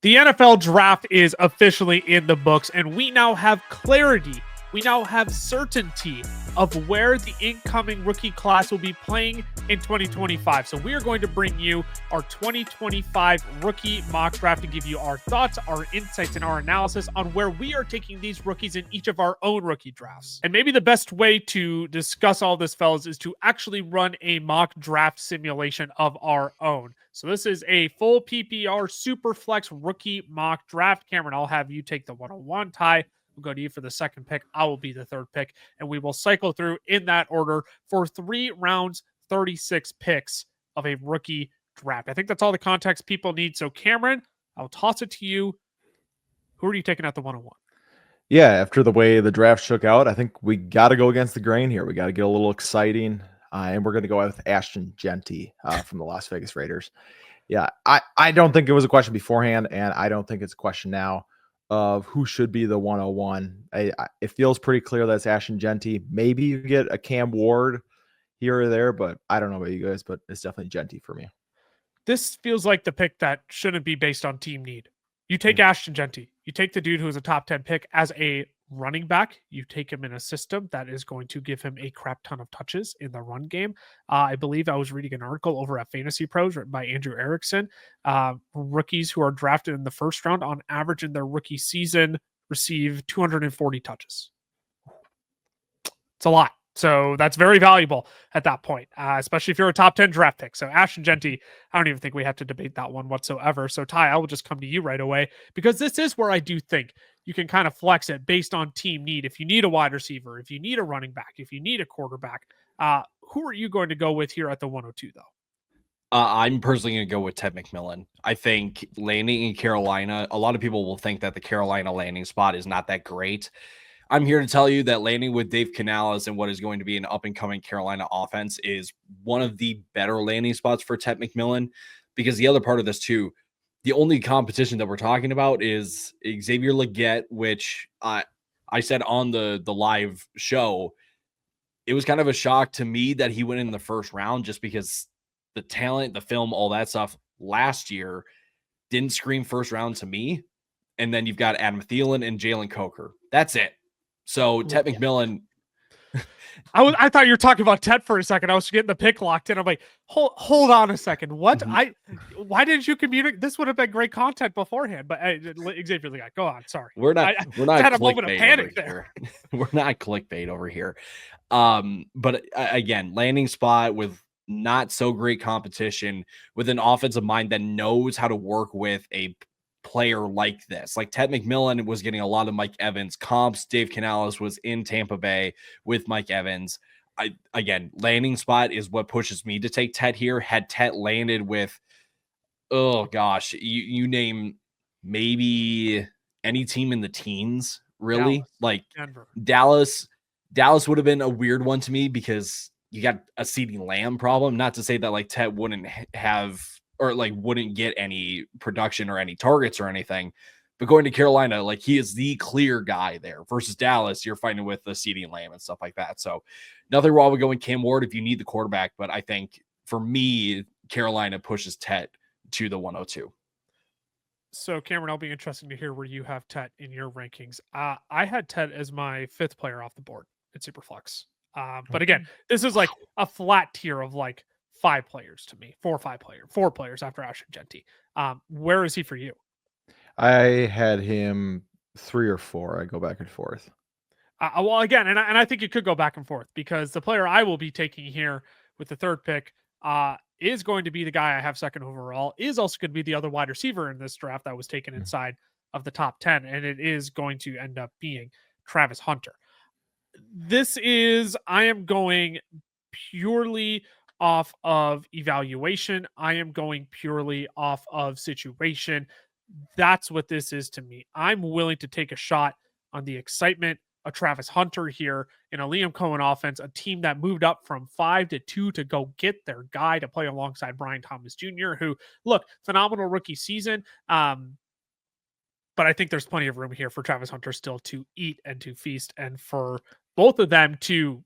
The NFL draft is officially in the books, and we now have clarity. We now have certainty of where the incoming rookie class will be playing in 2025. So we are going to bring you our 2025 rookie mock draft to give you our thoughts, our insights, and our analysis on where we are taking these rookies in each of our own rookie drafts. And maybe the best way to discuss all this, fellas, is to actually run a mock draft simulation of our own. So this is a full PPR Superflex rookie mock draft. Cameron, I'll have you take the 101. Ty, we'll go to you for the second pick. I will be the third pick, and we will cycle through in that order for 3 rounds, 36 picks of a rookie draft. I think that's all the context people need. So Cameron, I'll toss it to you. Who are you taking at the 101? Yeah, after the way the draft shook out, I think we got to go against the grain here. We got to get a little exciting, and we're going to go with Ashton Jeanty from the Las Vegas Raiders. Yeah, I don't think it was a question beforehand, and I don't think it's a question now of who should be the 101. It feels pretty clear that's Ashton Jeanty. Maybe you get a Cam Ward here or there, but I don't know about you guys, but it's definitely Jeanty for me. This feels like the pick that shouldn't be based on team need. You take Ashton Jeanty. You take the dude who is a top 10 pick as a running back. You take him in a system that is going to give him a crap ton of touches in the run game. I believe I was reading an article over at Fantasy Pros written by Andrew Erickson. Rookies who are drafted in the first round on average in their rookie season receive 240 touches. It's a lot. So that's very valuable at that point, especially if you're a top 10 draft pick. So Ashton Jeanty, I don't even think we have to debate that one whatsoever. So Ty, I will just come to you right away because this is where I do think you can kind of flex it based on team need. If you need a wide receiver, if you need a running back, if you need a quarterback, who are you going to go with here at the 102 though? I'm personally going to go with Ted McMillan. I think landing in Carolina, a lot of people will think that the Carolina landing spot is not that great. I'm here to tell you that landing with Dave Canales and what is going to be an up-and-coming Carolina offense is one of the better landing spots for Ted McMillan, because the other part of this too, the only competition that we're talking about is Xavier Legette, which I said on the live show, it was kind of a shock to me that he went in the first round just because the talent, the film, all that stuff last year didn't scream first round to me. And then you've got Adam Thielen and Jalen Coker. That's it. So Ted McMillan. I thought you were talking about Ted for a second. I was getting the pick locked in. I'm like, hold on a second. What? Mm-hmm. Why didn't you communicate? This would have been great content beforehand. But Xavier the guy, go on. Sorry, we're not had a moment of panic there. We're not clickbait over here. But again, landing spot with not so great competition, with an offensive mind that knows how to work with a player like this. Like Ted McMillan was getting a lot of Mike Evans comps. Dave Canales was in Tampa Bay with Mike Evans. Again, landing spot is what pushes me to take Ted here. Had Ted landed with, oh gosh, you name maybe any team in the teens, really. Like Denver. Dallas would have been a weird one to me because you got a CeeDee Lamb problem. Not to say that like Ted wouldn't have or like wouldn't get any production or any targets or anything. But going to Carolina, like he is the clear guy there versus Dallas. You're fighting with the CeeDee Lamb and stuff like that. So nothing wrong with going Cam Ward if you need the quarterback. But I think for me, Carolina pushes Tet to the 102. So Cameron, I'll be interesting to hear where you have Tet in your rankings. I had Tet as my 5th player off the board at Superflex. But again, this is like a flat tier of like 5 players to me, 4 players after Ashton Jeanty. Where is he for you? I had him 3 or 4. I go back and forth. Well, again, and I think you could go back and forth because the player I will be taking here with the 3rd pick is going to be the guy I have 2nd overall, is also going to be the other wide receiver in this draft that was taken inside of the top 10, and it is going to end up being Travis Hunter. I am going purely off of evaluation. I am going purely off of situation. That's what this is to me. I'm willing to take a shot on the excitement of Travis Hunter here in a Liam Cohen offense, a team that moved up from 5 to 2 to go get their guy to play alongside Brian Thomas Jr., who, look, phenomenal rookie season. But I think there's plenty of room here for Travis Hunter still to eat and to feast, and for both of them to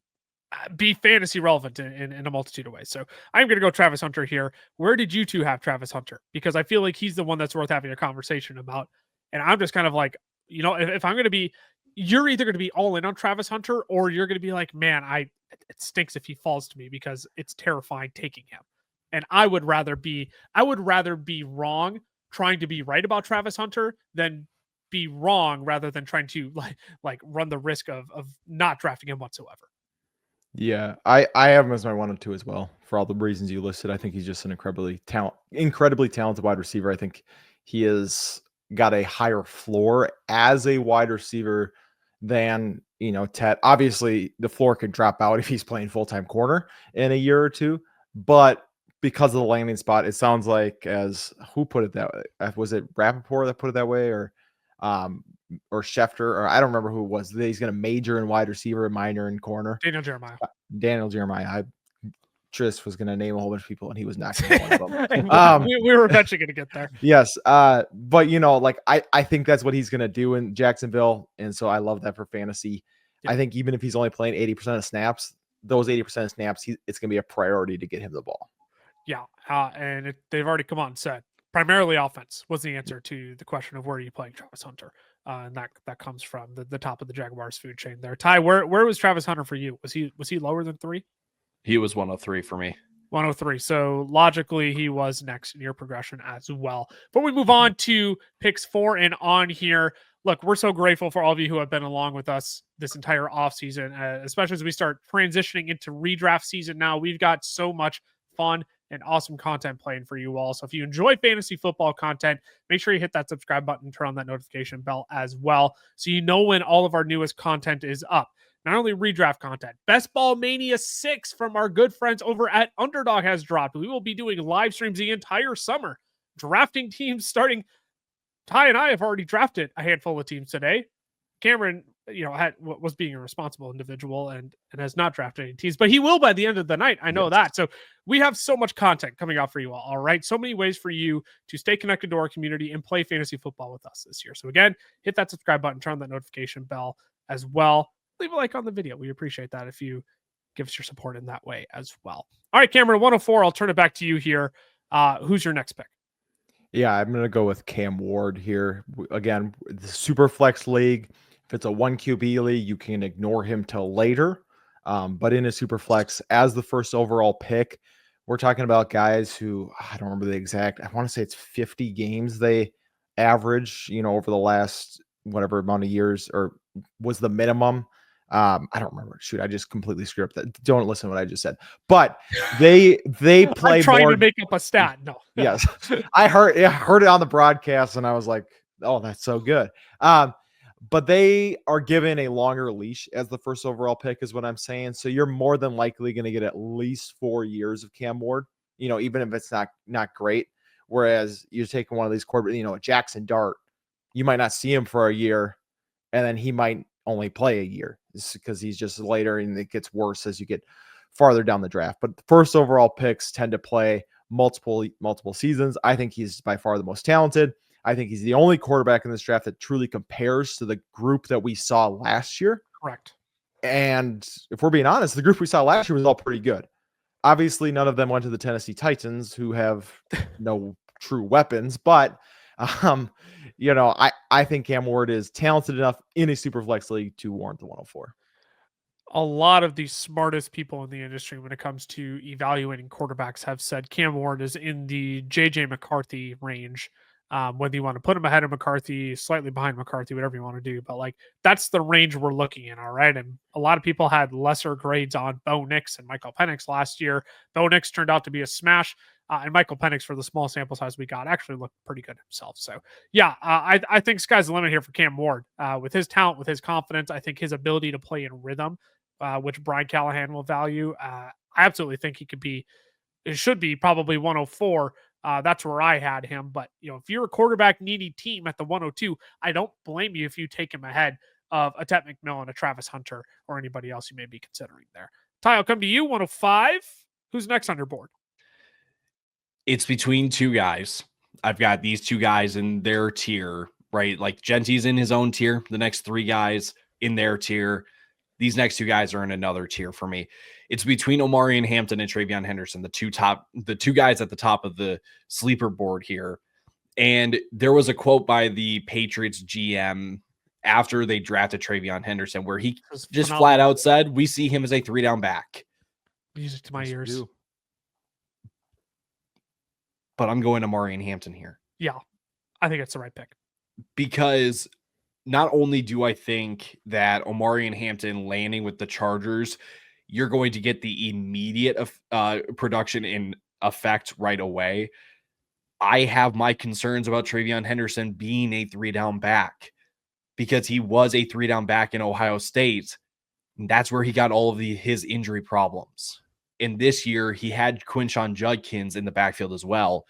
be fantasy relevant in a multitude of ways. So I'm going to go Travis Hunter here. Where did you two have Travis Hunter? Because I feel like he's the one that's worth having a conversation about. And I'm just kind of like, if I'm going to be, you're either going to be all in on Travis Hunter or you're going to be like, man, it stinks if he falls to me because it's terrifying taking him. And I would rather be wrong trying to be right about Travis Hunter than be wrong rather than trying to like run the risk of not drafting him whatsoever. Yeah, I have him as my 1 and 2 as well for all the reasons you listed. I think he's just an incredibly talented wide receiver. I think he has got a higher floor as a wide receiver than, Ted. Obviously, the floor could drop out if he's playing full-time corner in a year or two, but because of the landing spot, it sounds like, as who put it that way? Was it Rappaport that put it that way, or Schefter, or I don't remember who it was. He's going to major in wide receiver and minor in corner. Daniel Jeremiah. I just was going to name a whole bunch of people, and he was not going to be one of them. We were eventually going to get there. Yes, but I think that's what he's going to do in Jacksonville, and so I love that for fantasy. Yeah. I think even if he's only playing 80% of snaps, those 80% of snaps, it's going to be a priority to get him the ball. Yeah, and they've already come on and said primarily offense was the answer to the question of where are you playing Travis Hunter, and that comes from the top of the Jaguars food chain there. Ty, where was Travis Hunter for you? Was he lower than 3? He was 103 for me. 103. So logically, he was next in your progression as well. Before we move on to picks 4 and on here, look, we're so grateful for all of you who have been along with us this entire offseason, especially as we start transitioning into redraft season now. We've got so much fun and awesome content playing for you all. So if you enjoy fantasy football content, make sure you hit that subscribe button, turn on that notification bell as well, so you know when all of our newest content is up. Not only redraft content, Best Ball Mania 6 from our good friends over at Underdog has dropped. We will be doing live streams the entire summer, drafting teams starting. Ty and I have already drafted a handful of teams today. Cameron, was being a responsible individual and has not drafted any teams, but he will by the end of the night. I know that. So we have so much content coming out for you all. All right. So many ways for you to stay connected to our community and play fantasy football with us this year. So again, hit that subscribe button, turn on that notification bell as well. Leave a like on the video. We appreciate that if you give us your support in that way as well. All right, Cameron, 104. I'll turn it back to you here. Who's your next pick? Yeah, I'm going to go with Cam Ward here. Again, the Superflex league. If it's a 1 QB league, you can ignore him till later. But in a Superflex, as the first overall pick, we're talking about guys who, I don't remember the exact, I want to say it's 50 games they average, over the last whatever amount of years, or was the minimum. I don't remember. Shoot, I just completely screwed up that. Don't listen to what I just said. But they play. I'm trying to make up a stat. No. Yes, I heard it on the broadcast, and I was like, "Oh, that's so good." But they are given a longer leash as the first overall pick, is what I'm saying. So you're more than likely going to get at least 4 years of Cam Ward. Even if it's not great. Whereas you're taking one of these quarterbacks, Jackson Dart, you might not see him for a year, and then he might only play a year because he's just later, and it gets worse as you get farther down the draft. But the first overall picks tend to play multiple seasons. I think he's by far the most talented. I think he's the only quarterback in this draft that truly compares to the group that we saw last year. Correct. And if we're being honest, the group we saw last year was all pretty good. Obviously, none of them went to the Tennessee Titans, who have no true weapons, but I think Cam Ward is talented enough in a Superflex league to warrant the 104. A lot of the smartest people in the industry when it comes to evaluating quarterbacks have said Cam Ward is in the JJ McCarthy range. Whether you want to put him ahead of McCarthy, slightly behind McCarthy, whatever you want to do, but that's the range we're looking in. All right. And a lot of people had lesser grades on Bo Nix and Michael Penix last year. Bo Nix turned out to be a smash. And Michael Penix, for the small sample size we got, actually looked pretty good himself. So, yeah, I think sky's the limit here for Cam Ward. With his talent, with his confidence, I think his ability to play in rhythm, which Brian Callahan will value, I absolutely think it should be probably 104. That's where I had him. But, if you're a quarterback needy team at the 102, I don't blame you if you take him ahead of a Ted McMillan, a Travis Hunter, or anybody else you may be considering there. Ty, I'll come to you, 105. Who's next on your board? It's between two guys. I've got these two guys in their tier, right? Like Genty's in his own tier. The next three guys in their tier. These next two guys are in another tier for me. It's between Omarion Hampton and Travion Henderson, the two guys at the top of the sleeper board here. And there was a quote by the Patriots GM after they drafted Travion Henderson where he just flat out said, we see him as a 3-down back. Music to my ears. But I'm going to Omarion Hampton here. Yeah, I think it's the right pick. Because not only do I think that Omarion Hampton landing with the Chargers, you're going to get the immediate production in effect right away. I have my concerns about Travion Henderson being a 3-down back because he was a 3-down back in Ohio State. And that's where he got all of his injury problems. And this year, he had Quinshon Judkins in the backfield as well.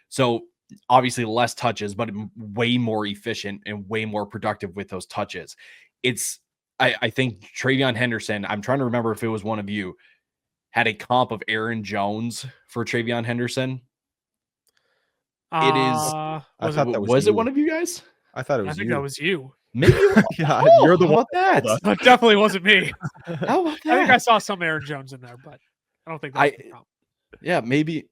So obviously less touches, but way more efficient and way more productive with those touches. I think Travion Henderson, I'm trying to remember if it was one of you, had a comp of Aaron Jones for Travion Henderson. Was it one of you guys? I thought it was you. I think that was you. Maybe yeah, you're the one. That It definitely wasn't me. How about that? I think I saw some Aaron Jones in there, but I don't think that's the comp. Yeah, maybe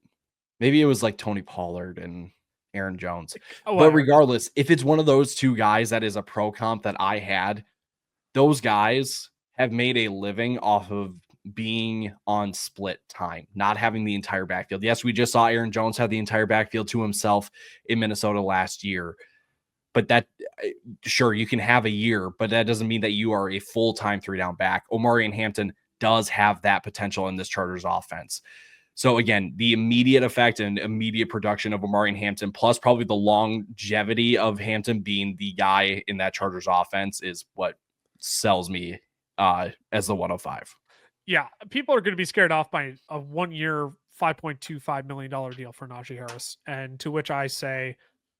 it was like Tony Pollard and Aaron Jones. Oh, but regardless, if it's one of those two guys that is a pro comp that I had, those guys have made a living off of being on split time, not having the entire backfield. Yes, we just saw Aaron Jones have the entire backfield to himself in Minnesota last year. But that, sure, you can have a year, but that doesn't mean that you are a full-time 3-down back. Omarion Hampton does have that potential in this Chargers offense. So again, the immediate effect and immediate production of Omarion Hampton, plus probably the longevity of Hampton being the guy in that Chargers offense, is what sells me as the 105. Yeah, people are going to be scared off by a 1-year, $5.25 million deal for Najee Harris. And to which I say,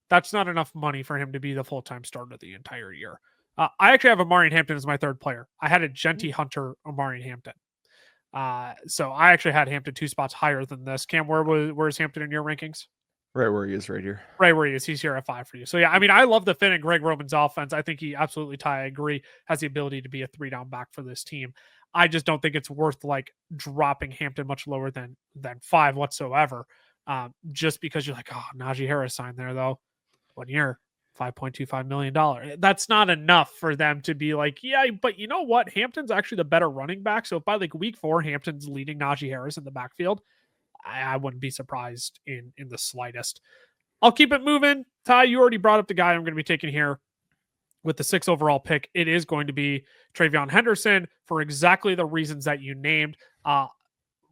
that's not enough money for him to be the full-time starter the entire year. I actually have Omarion Hampton as my third player. I had a Genty Hunter Omarion Hampton. So I actually had Hampton 2 spots higher than this. Cam, where's Hampton in your rankings? Right where he is right here. Right where he is. He's here at 5 for you. So yeah, I mean, I love the fit in Greg Roman's offense. I think he absolutely, I agree, has the ability to be a 3-down back for this team. I just don't think it's worth like dropping Hampton much lower than 5 whatsoever. Just because you're like, oh, Najee Harris signed there though. 1 year, $5.25 million. That's not enough for them to be like, yeah, but you know what? Hampton's actually the better running back. So if by like week 4, Hampton's leading Najee Harris in the backfield, I wouldn't be surprised in the slightest. I'll keep it moving. Ty, you already brought up the guy I'm going to be taking here with the 6th overall pick. It is going to be Travion Henderson for exactly the reasons that you named.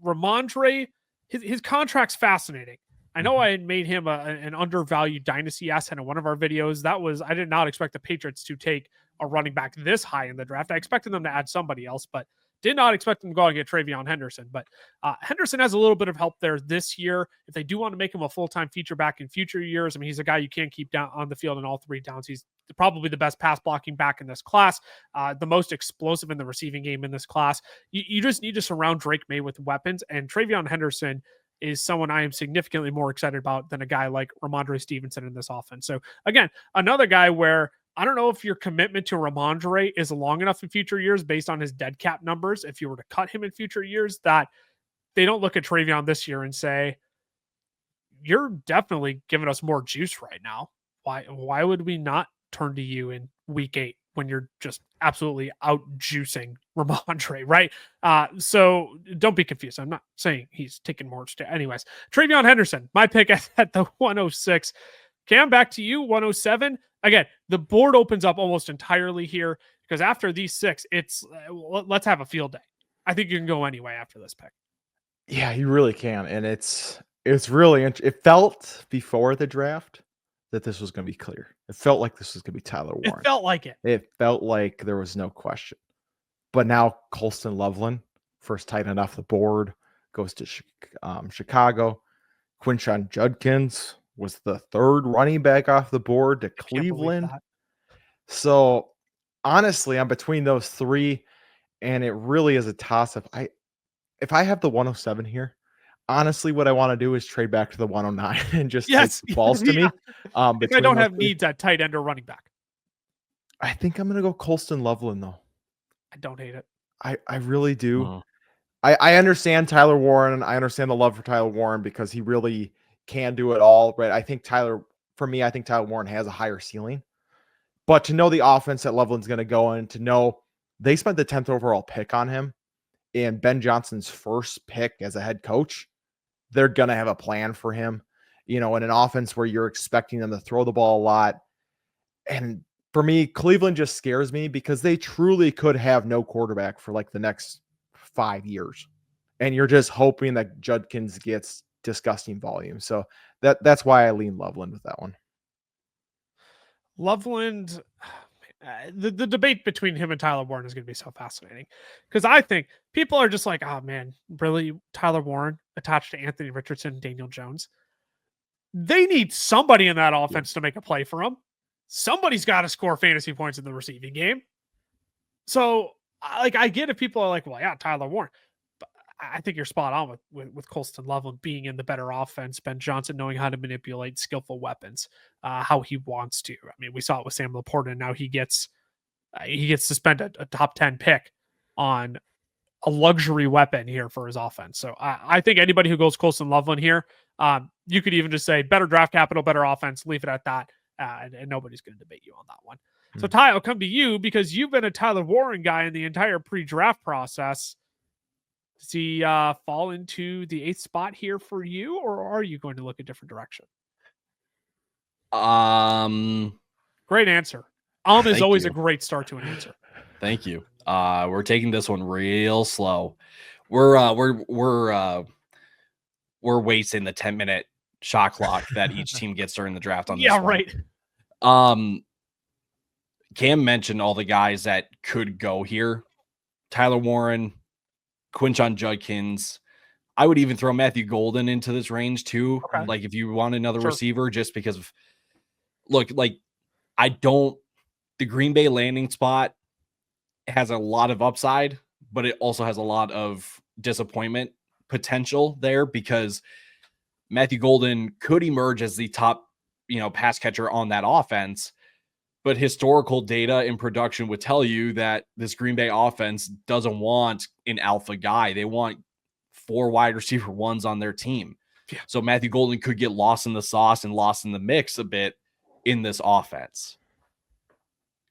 Ramondre, his contract's fascinating. I know I had made him an undervalued dynasty asset in one of our videos. I did not expect the Patriots to take a running back this high in the draft. I expected them to add somebody else, but did not expect them to go and get Travion Henderson. But Henderson has a little bit of help there this year. If they do want to make him a full-time feature back in future years, I mean, he's a guy you can't keep down on the field in all 3 downs. He's probably the best pass blocking back in this class, the most explosive in the receiving game in this class. You just need to surround Drake May with weapons, and Travion Henderson is someone I am significantly more excited about than a guy like Ramondre Stevenson in this offense. So again, another guy where I don't know if your commitment to Ramondre is long enough in future years based on his dead cap numbers. If you were to cut him in future years, that they don't look at Travion this year and say, you're definitely giving us more juice right now. Why would we not turn to you in week 8 when you're just absolutely out juicing Ramondre, right? So don't be confused. I'm not saying he's taking more. Anyways, Travion Henderson, my pick at the 106. Cam, back to you, 107. Again, the board opens up almost entirely here because after these 6, it's let's have a field day. I think you can go anyway after this pick. Yeah, you really can. And it's really it felt before the draft that this was going to be clear. It felt like this was going to be Tyler Warren. It felt like it. It felt like there was no question. But now Colston Loveland, first tight end off the board, goes to Chicago. Quinshon Judkins was the 3rd running back off the board to Cleveland. So honestly, I'm between those 3, and it really is a toss-up. If I have the 107 here, honestly, what I want to do is trade back to the 109 and just take the balls to me. If I don't have needs at tight end or running back. I think I'm going to go Colston Loveland, though. I don't hate it. I really do. I understand Tyler Warren. I understand the love for Tyler Warren because he really can do it all. Right. I think Tyler Warren has a higher ceiling. But to know the offense that Loveland's going to go in, to know they spent the 10th overall pick on him and Ben Johnson's first pick as a head coach, they're going to have a plan for him, in an offense where you're expecting them to throw the ball a lot. And for me, Cleveland just scares me because they truly could have no quarterback for like the next 5 years. And you're just hoping that Judkins gets disgusting volume. So that's why I lean Loveland with that one. Loveland, the debate between him and Tyler Warren is going to be so fascinating because I think people are just like, oh man, really? Tyler Warren attached to Anthony Richardson and Daniel Jones? They need somebody in that offense to make a play for him. Somebody's got to score fantasy points in the receiving game. So, I get if people are like, well, yeah, Tyler Warren. But I think you're spot on with Colston Loveland being in the better offense, Ben Johnson knowing how to manipulate skillful weapons, how he wants to. I mean, we saw it with Sam Laporta, and now he gets to spend a top 10 pick on a luxury weapon here for his offense. So I think anybody who goes Colston Loveland here, you could even just say better draft capital, better offense, leave it at that. And nobody's going to debate you on that one. So Ty, I'll come to you because you've been a Tyler Warren guy in the entire pre-draft process. Does he fall into the 8th spot here for you, or are you going to look a different direction? Great answer. Is always a great start to an answer. Thank you. We're taking this one real slow. We're wasting the 10-minute shot clock that each team gets during the draft on this one. Right. Cam mentioned all the guys that could go here. Tyler Warren, Quinshon Judkins. I would even throw Matthew Golden into this range too. Okay. Like if you want another receiver, just because of the Green Bay landing spot has a lot of upside, but it also has a lot of disappointment potential there because Matthew Golden could emerge as the top, pass catcher on that offense. But historical data and production would tell you that this Green Bay offense doesn't want an alpha guy. They want 4 wide receiver ones on their team. Yeah. So Matthew Golden could get lost in the sauce and lost in the mix a bit in this offense.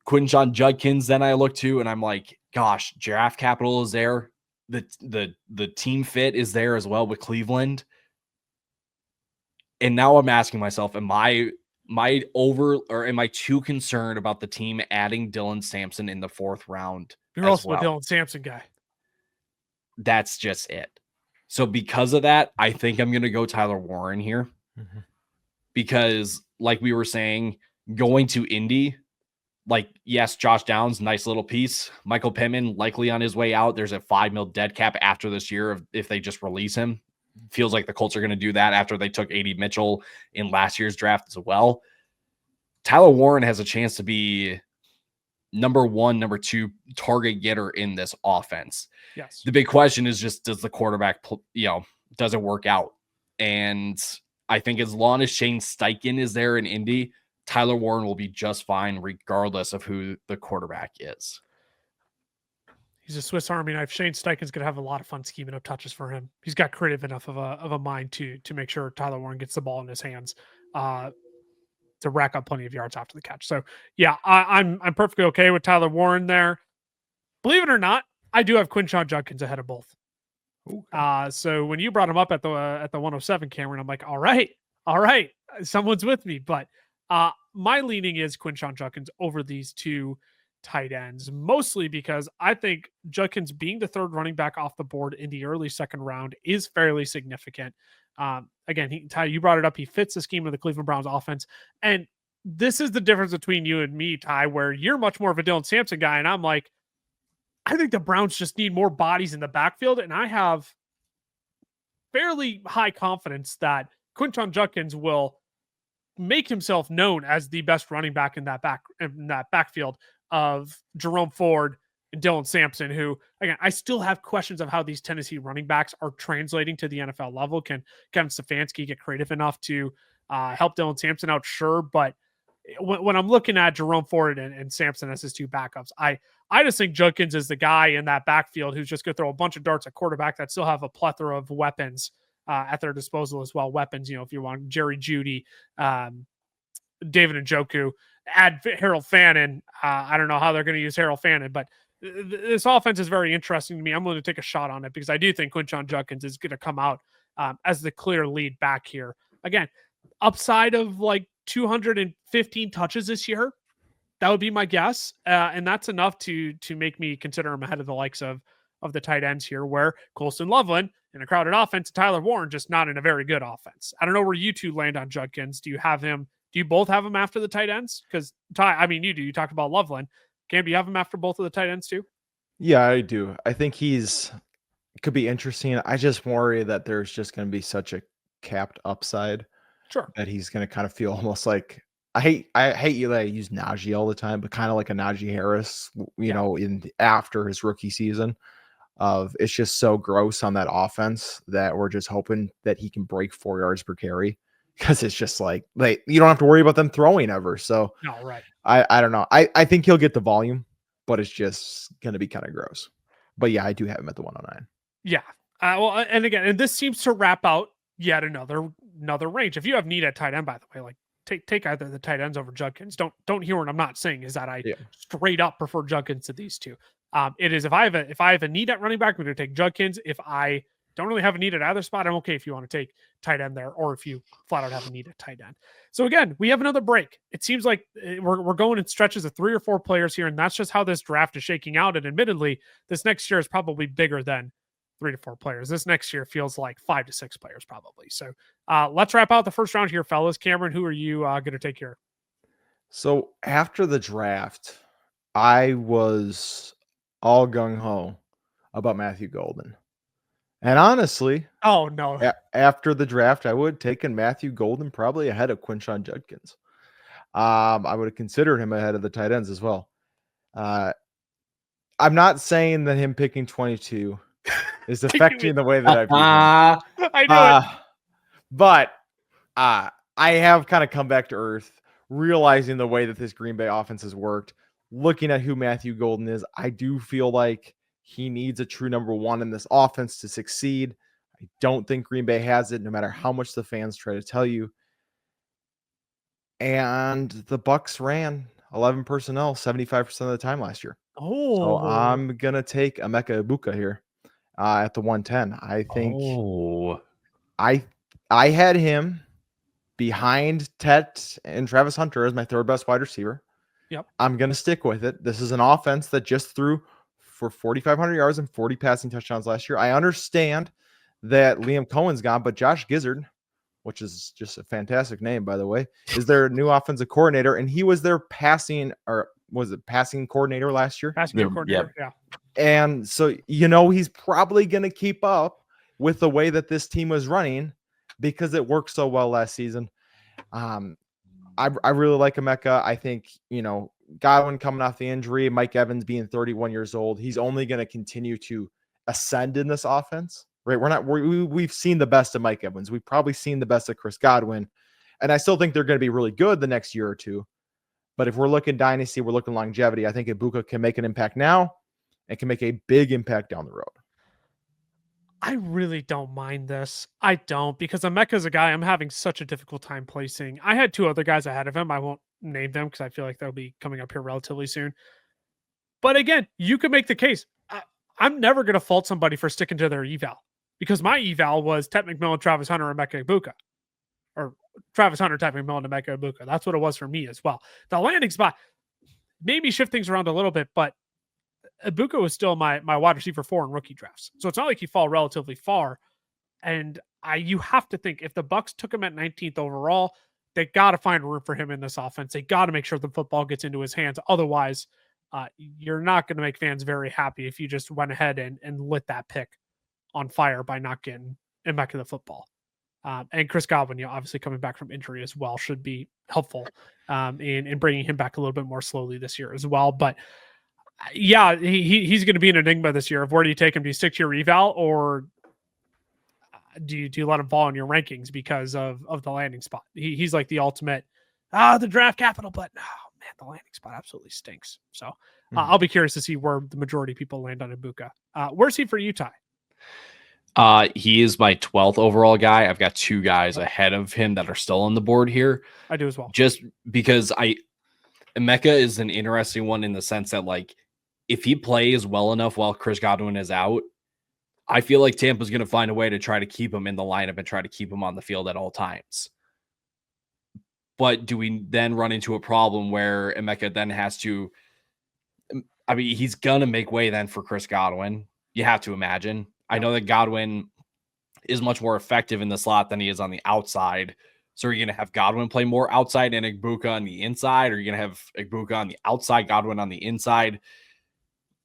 Quinshon Judkins, then I look to and I'm like, gosh, draft capital is there. The team fit is there as well with Cleveland. And now I'm asking myself, am I too concerned about the team adding Dylan Sampson in the 4th round? You're also a Dylan Sampson guy. That's just it. So because of that, I think I'm going to go Tyler Warren here. Because like we were saying, going to Indy, yes, Josh Downs, nice little piece. Michael Pittman likely on his way out. There's a $5 million dead cap after this year if they just release him. Feels like the Colts are going to do that after they took A.D. Mitchell in last year's draft as well. Tyler Warren has a chance to be number 1, number 2 target getter in this offense. Yes. The big question is just, does the quarterback, does it work out? And I think as long as Shane Steichen is there in Indy, Tyler Warren will be just fine regardless of who the quarterback is. He's a Swiss Army knife. Shane Steichen's going to have a lot of fun scheming up touches for him. He's got creative enough of a mind to make sure Tyler Warren gets the ball in his hands to rack up plenty of yards after the catch. So yeah, I'm perfectly okay with Tyler Warren there. Believe it or not, I do have Quinshon Judkins ahead of both. So when you brought him up at the 107, Cameron, I'm like, all right, someone's with me. But my leaning is Quinshon Judkins over these 2 tight ends, mostly because I think Judkins being the 3rd running back off the board in the early 2nd round is fairly significant. Again, Ty, you brought it up. He fits the scheme of the Cleveland Browns offense. And this is the difference between you and me, Ty, where you're much more of a Dylan Sampson guy. And I'm like, I think the Browns just need more bodies in the backfield. And I have fairly high confidence that Quinshon Judkins will make himself known as the best running back in that backfield of Jerome Ford and Dylan Sampson, who, again, I still have questions of how these Tennessee running backs are translating to the NFL level. Can Kevin Stefanski get creative enough to help Dylan Sampson out? Sure. But when I'm looking at Jerome Ford and Sampson as his 2 backups, I I just think Judkins is the guy in that backfield who's just going to throw a bunch of darts at quarterback that still have a plethora of weapons at their disposal as well. Weapons, if you want Jerry Jeudy, David Njoku, add Harold Fannin. I don't know how they're going to use Harold Fannin, but this offense is very interesting to me. I'm going to take a shot on it because I do think Quinshon Judkins is going to come out as the clear lead back here. Again, upside of like 215 touches this year. That would be my guess. And that's enough to make me consider him ahead of the likes of the tight ends here, where Colston Loveland in a crowded offense, Tyler Warren just not in a very good offense. I don't know where you two land on Judkins. Do you have him? Do you both have him after the tight ends? Because Ty, you do. You talked about Loveland. Cam, do you have him after both of the tight ends too? Yeah, I do. I think could be interesting. I just worry that there's just going to be such a capped upside. Sure. That he's going to kind of feel almost like, I hate you that I use Najee all the time, but kind of like a Najee Harris, after his rookie season it's just so gross on that offense that we're just hoping that he can break 4 yards per carry, because it's just like you don't have to worry about them throwing ever. So no, right. I don't know. I think he'll get the volume, but it's just going to be kind of gross. But yeah, I do have him at the 109. Yeah. Well, and again, and this seems to wrap out yet another range. If you have need at tight end, by the way, like take either the tight ends over Judkins. Don't hear what I'm not saying is that I straight up prefer Judkins to these two. It is if I have a need at running back, I'm going to take Judkins. If I don't really have a need at either spot, I'm okay if you want to take tight end there, or if you flat out have a need at tight end. So again, we have another break. It seems like we're going in stretches of 3 or 4 players here, and that's just how this draft is shaking out. And admittedly, this next year is probably bigger than 3 to 4 players. This next year feels like 5 to 6 players probably. So let's wrap out the first round here, fellas. Cameron, who are you going to take here? So after the draft, I was all gung-ho about Matthew Golden. And honestly, oh no, after the draft, I would have taken Matthew Golden probably ahead of Quinshon Judkins. I would have considered him ahead of the tight ends as well. I'm not saying that him picking 22 is affecting the way that I view him. I knew it. But I have kind of come back to earth, realizing the way that this Green Bay offense has worked. Looking at who Matthew Golden is, I do feel like he needs a true number 1 in this offense to succeed. I don't think Green Bay has it, no matter how much the fans try to tell you. And the Bucs ran 11 personnel 75% of the time last year. So I'm going to take Emeka Egbuka here at the 110. I think I had him behind Tet and Travis Hunter as my 3rd best wide receiver. Yep. I'm going to stick with it. This is an offense that just threw for 4,500 yards and 40 passing touchdowns last year. I understand that Liam Cohen's gone, but Josh Gizzard, which is just a fantastic name, by the way, is their new offensive coordinator, and he was their passing coordinator last year? Passing coordinator, yeah. And so, he's probably going to keep up with the way that this team was running because it worked so well last season. I really like Emeka. I think, Godwin coming off the injury, Mike Evans being 31 years old, he's only going to continue to ascend in this offense, right? We've seen the best of Mike Evans. We've probably seen the best of Chris Godwin. And I still think they're going to be really good the next year or two. But if we're looking dynasty, we're looking longevity, I think Egbuka can make an impact now and can make a big impact down the road. I really don't mind this. I don't, because Emeka's a guy I'm having such a difficult time placing. I had 2 other guys ahead of him. I won't name them because I feel like they'll be coming up here relatively soon. But again, you could make the case. I'm never going to fault somebody for sticking to their eval, because my eval was Tet McMillan, Travis Hunter, and Emeka Egbuka. Or Travis Hunter, Tet McMillan, and Emeka Egbuka. That's what it was for me as well. The landing spot made me shift things around a little bit, but Egbuka was still my wide receiver 4 in rookie drafts. So it's not like he fall relatively far. And you have to think, if the Bucs took him at 19th overall, they got to find room for him in this offense. They got to make sure the football gets into his hands. Otherwise, you're not going to make fans very happy if you just went ahead and lit that pick on fire by not getting him back to the football. And Chris Godwin, obviously coming back from injury as well, should be helpful in bringing him back a little bit more slowly this year as well. But yeah, he's going to be an enigma this year of where do you take him? Do you stick to your eval, or do you let him fall in your rankings because of the landing spot? He's like the ultimate, the draft capital, but oh the landing spot absolutely stinks. So Mhm. I'll be curious to see where the majority of people land on Ibuka. Where's he for you, Ty? He is my 12th overall guy. I've got 2 guys ahead of him that are still on the board here. I do as well. Just because Emeka is an interesting one in the sense that, like, if he plays well enough while Chris Godwin is out, I feel like Tampa's going to find a way to try to keep him in the lineup and try to keep him on the field at all times. But do we then run into a problem where Emeka then has to, I mean, he's going to make way then for Chris Godwin. You have to imagine. I know that Godwin is much more effective in the slot than he is on the outside. So are you going to have Godwin play more outside and Ibuka on the inside? Or are you going to have Ibuka on the outside, Godwin on the inside?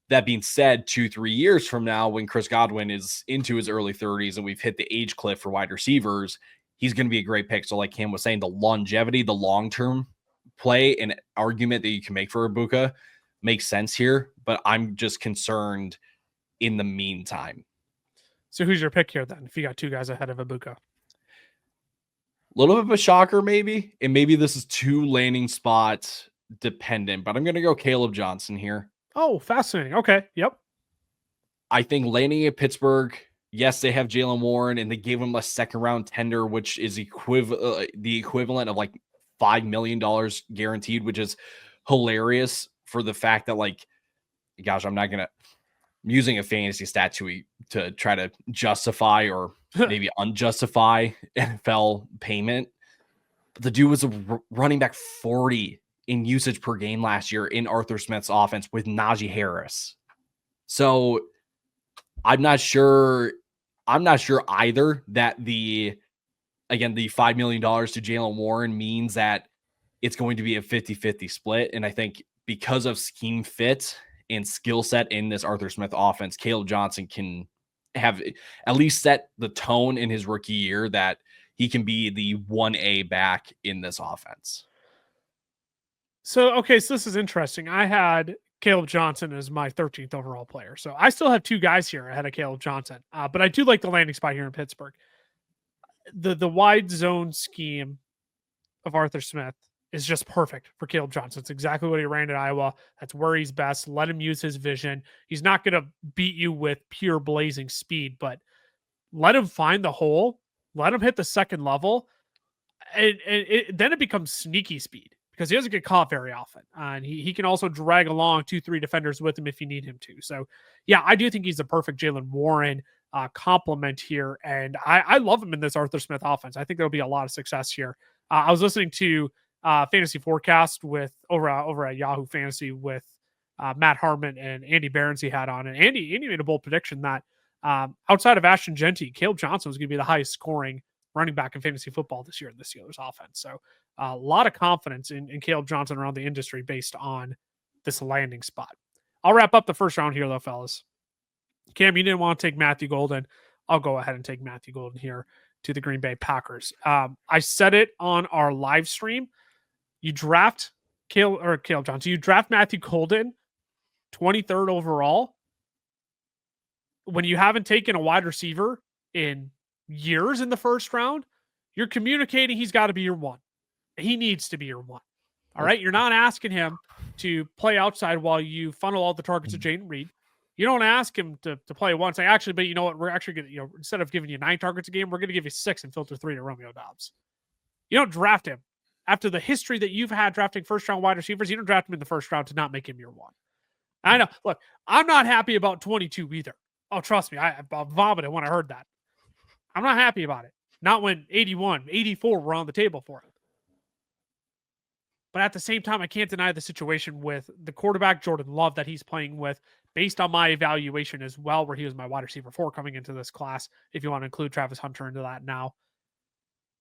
That being said, 2-3 years from now, when Chris Godwin is into his early 30s and we've hit the age cliff for wide receivers, he's going to be a great pick. So like Cam was saying, the longevity, the long-term play and argument that you can make for Ibuka makes sense here. But I'm just concerned in the meantime. So who's your pick here then? If you got 2 guys ahead of Ibuka, A little bit of a shocker, maybe. And maybe this is too landing spot dependent, but I'm going to go Caleb Johnson here. Oh, fascinating. Okay. Yep. I think landing at Pittsburgh, yes, they have Jaylen Warren and they gave him a 2nd round tender, which is the equivalent of like $5 million guaranteed, which is hilarious for the fact that, like, gosh, I'm using a fantasy stat to try to justify or maybe unjustify NFL payment. But the dude was a running back 40 in usage per game last year in Arthur Smith's offense with Najee Harris. So I'm not sure either that the $5 million to Jaylen Warren means that it's going to be a 50-50 split. And I think because of scheme fit and skill set in this Arthur Smith offense, Caleb Johnson can have at least set the tone in his rookie year that he can be the 1A back in this offense. So this is interesting. I had Caleb Johnson as my 13th overall player. So I still have 2 guys here ahead of Caleb Johnson. But I do like the landing spot here in Pittsburgh. The wide zone scheme of Arthur Smith is just perfect for Caleb Johnson. It's exactly what he ran at Iowa. That's where he's best. Let him use his vision. He's not going to beat you with pure blazing speed, but let him find the hole. Let him hit the second level. And then it becomes sneaky speed because he doesn't get caught very often. And he can also drag along 2-3 defenders with him if you need him to. So, yeah, I do think he's the perfect Jaylen Warren complement here. And I love him in this Arthur Smith offense. I think there'll be a lot of success here. I was listening to Fantasy Forecast with over at Yahoo Fantasy with Matt Harmon and Andy Behrens he had on. And Andy made a bold prediction that outside of Ashton Genty, Caleb Johnson was going to be the highest scoring running back in fantasy football this year in the Steelers offense. So a lot of confidence in Caleb Johnson around the industry based on this landing spot. I'll wrap up the first round here though, fellas. Cam, you didn't want to take Matthew Golden. I'll go ahead and take Matthew Golden here to the Green Bay Packers. I said it on our live stream. You draft Caleb Johnson. You draft Matthew Golden 23rd overall when you haven't taken a wide receiver in years in the first round. You're communicating he's got to be your one. He needs to be your one. All right. You're not asking him to play outside while you funnel all the targets to Jayden Reed. You don't ask him to play one. Say, actually, but you know what? We're actually going to, instead of giving you 9 targets a game, we're going to give you 6 and filter 3 to Romeo Doubs. You don't draft him after the history that you've had drafting first round wide receivers. You don't draft him in the first round to not make him your one. I know. Look, I'm not happy about 22 either. Oh, trust me. I vomited when I heard that. I'm not happy about it. Not when 81, 84 were on the table for him. But at the same time, I can't deny the situation with the quarterback, Jordan Love, that he's playing with, based on my evaluation as well, where he was my wide receiver 4 coming into this class, if you want to include Travis Hunter into that now.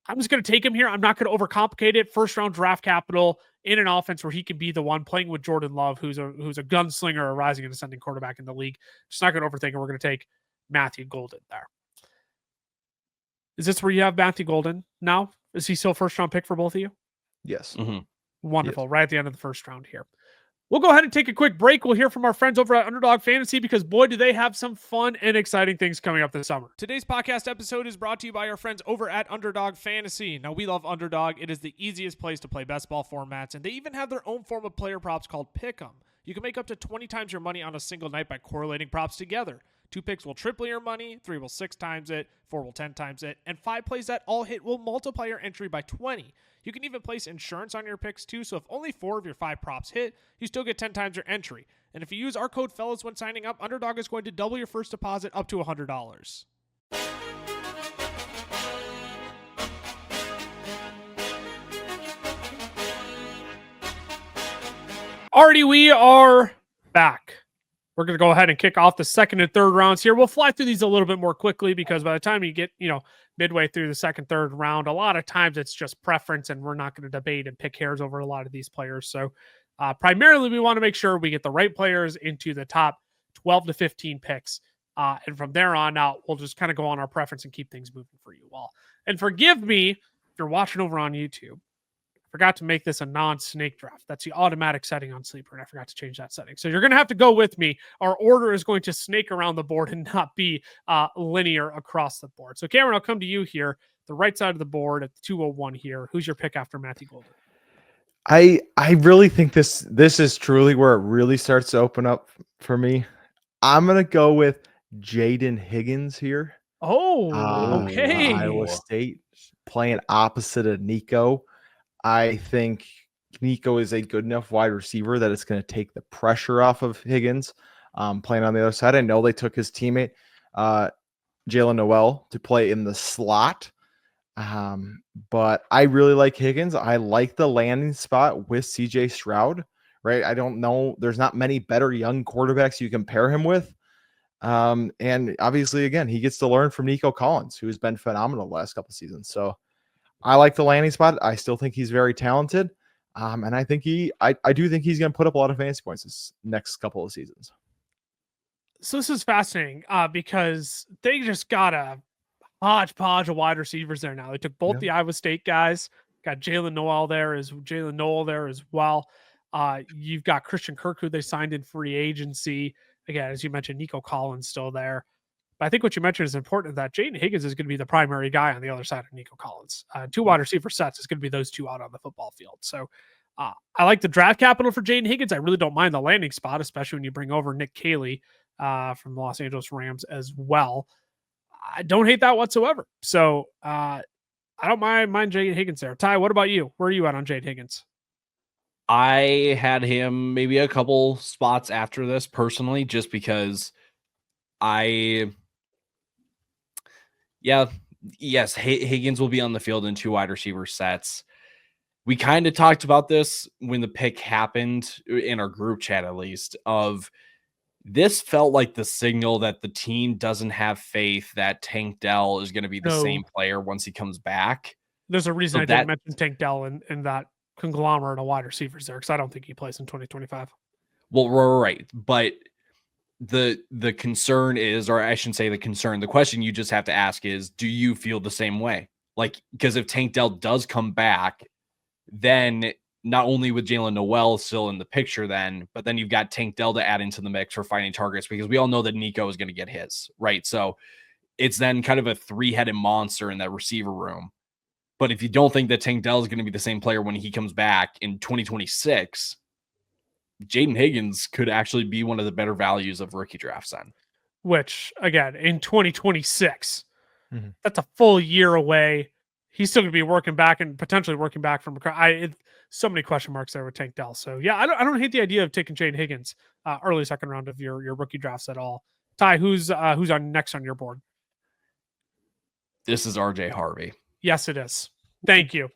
I'm just going to take him here. I'm not going to overcomplicate it. First round draft capital in an offense where he can be the one playing with Jordan Love, who's a gunslinger, a rising and ascending quarterback in the league. Just not going to overthink it. We're going to take Matthew Golden there. Is this where you have Matthew Golden now? Is he still first round pick for both of you? Yes. Mm-hmm. Wonderful. Yes. Right at the end of the first round here. We'll go ahead and take a quick break. We'll hear from our friends over at Underdog Fantasy because, boy, do they have some fun and exciting things coming up this summer. Today's podcast episode is brought to you by our friends over at Underdog Fantasy. Now, we love Underdog. It is the easiest place to play best ball formats, and they even have their own form of player props called Pick'em. You can make up to 20 times your money on a single night by correlating props together. 2 picks will triple your money, 3 will 6 times it, 4 will 10 times it, and 5 plays that all hit will multiply your entry by 20. You can even place insurance on your picks too, so if only 4 of your 5 props hit, you still get 10 times your entry. And if you use our code FELLAS when signing up, Underdog is going to double your first deposit up to $100. Alrighty, we are back. We're going to go ahead and kick off the second and third rounds here. We'll fly through these a little bit more quickly because by the time you get, midway through the second, third round, a lot of times it's just preference and we're not going to debate and pick hairs over a lot of these players. So primarily we want to make sure we get the right players into the top 12 to 15 picks. And from there on out, we'll just kind of go on our preference and keep things moving for you all. And forgive me if you're watching over on YouTube. Forgot to make this a non-snake draft. That's the automatic setting on Sleeper, and I forgot to change that setting. So you're going to have to go with me. Our order is going to snake around the board and not be linear across the board. So Cameron, I'll come to you here, the right side of the board at the 201 here. Who's your pick after Matthew Golden? I really think this is truly where it really starts to open up for me. I'm going to go with Jayden Higgins here. Okay. Iowa State playing opposite of Nico. I think Nico is a good enough wide receiver that it's going to take the pressure off of Higgins playing on the other side. I know they took his teammate, Jaylen Noel, to play in the slot. But I really like Higgins. I like the landing spot with CJ Stroud, right? I don't know. There's not many better young quarterbacks you can pair him with. And obviously, again, he gets to learn from Nico Collins, who's been phenomenal the last couple of seasons. So I like the landing spot. I still think he's very talented. And I think I do think he's going to put up a lot of fantasy points this next couple of seasons. So this is fascinating because they just got a hodgepodge of wide receivers there now. They took both the Iowa State guys, got Jaylen Noel there as well. You've got Christian Kirk, who they signed in free agency. Again, as you mentioned, Nico Collins still there. But I think what you mentioned is important, that Jayden Higgins is going to be the primary guy on the other side of Nico Collins. 2 wide receiver sets is going to be those 2 out on the football field. So I like the draft capital for Jayden Higgins. I really don't mind the landing spot, especially when you bring over Nick Caley from the Los Angeles Rams as well. I don't hate that whatsoever. So I don't mind Jayden Higgins there. Ty, what about you? Where are you at on Jayden Higgins? I had him maybe a couple spots after this personally, just because Higgins will be on the field in 2 wide receiver sets. We kind of talked about this when the pick happened in our group chat, at least, of this felt like the signal that the team doesn't have faith that Tank Dell is going to be the same player once he comes back. There's a reason I didn't mention Tank Dell in that conglomerate of wide receivers there, because I don't think he plays in 2025. Well, right. But the concern is, or I shouldn't say the concern, the question you just have to ask is, do you feel the same way? Like, because if Tank Dell does come back, then not only with Jaylen Noel still in the picture then, but then you've got Tank Dell to add into the mix for finding targets, because we all know that Nico is going to get his, right? So it's then kind of a 3-headed monster in that receiver room. But if you don't think that Tank Dell is going to be the same player when he comes back in 2026, Jayden Higgins could actually be one of the better values of rookie drafts then. Which, again, in 2026, that's a full year away. He's still going to be working back and potentially working back from so many question marks there with Tank Dell. So yeah, I don't hate the idea of taking Jayden Higgins early second round of your rookie drafts at all. Ty, who's on next on your board? This is RJ Harvey. Yes, it is. Thank you.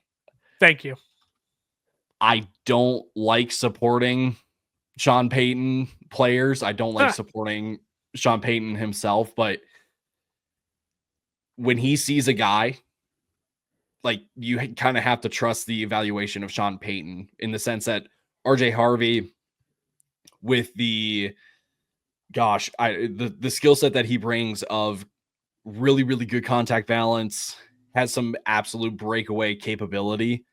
I don't like supporting Sean Payton players. I don't like supporting Sean Payton himself, but when he sees a guy, like, you kind of have to trust the evaluation of Sean Payton, in the sense that RJ Harvey, with the skill set that he brings of really, really good contact balance, has some absolute breakaway capability.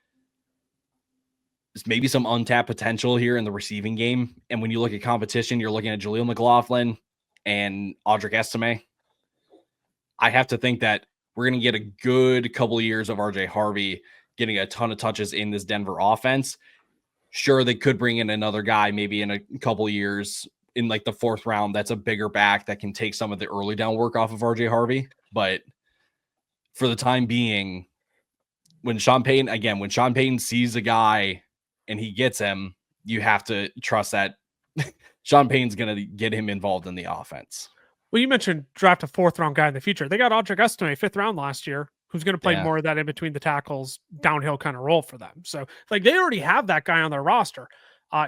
maybe some untapped potential here in the receiving game. And when you look at competition, you're looking at Jaleel McLaughlin and Audric Estime. I have to think that we're going to get a good couple of years of RJ Harvey getting a ton of touches in this Denver offense. Sure, they could bring in another guy maybe in a couple of years in like the 4th round. That's a bigger back that can take some of the early down work off of RJ Harvey. But for the time being, when Sean Payton sees a guy and he gets him, you have to trust that Sean Payton's going to get him involved in the offense. Well, you mentioned draft a 4th round guy in the future. They got Audric Estime 5th round last year, who's going to play more of that in between the tackles, downhill kind of role for them. So like they already have that guy on their roster.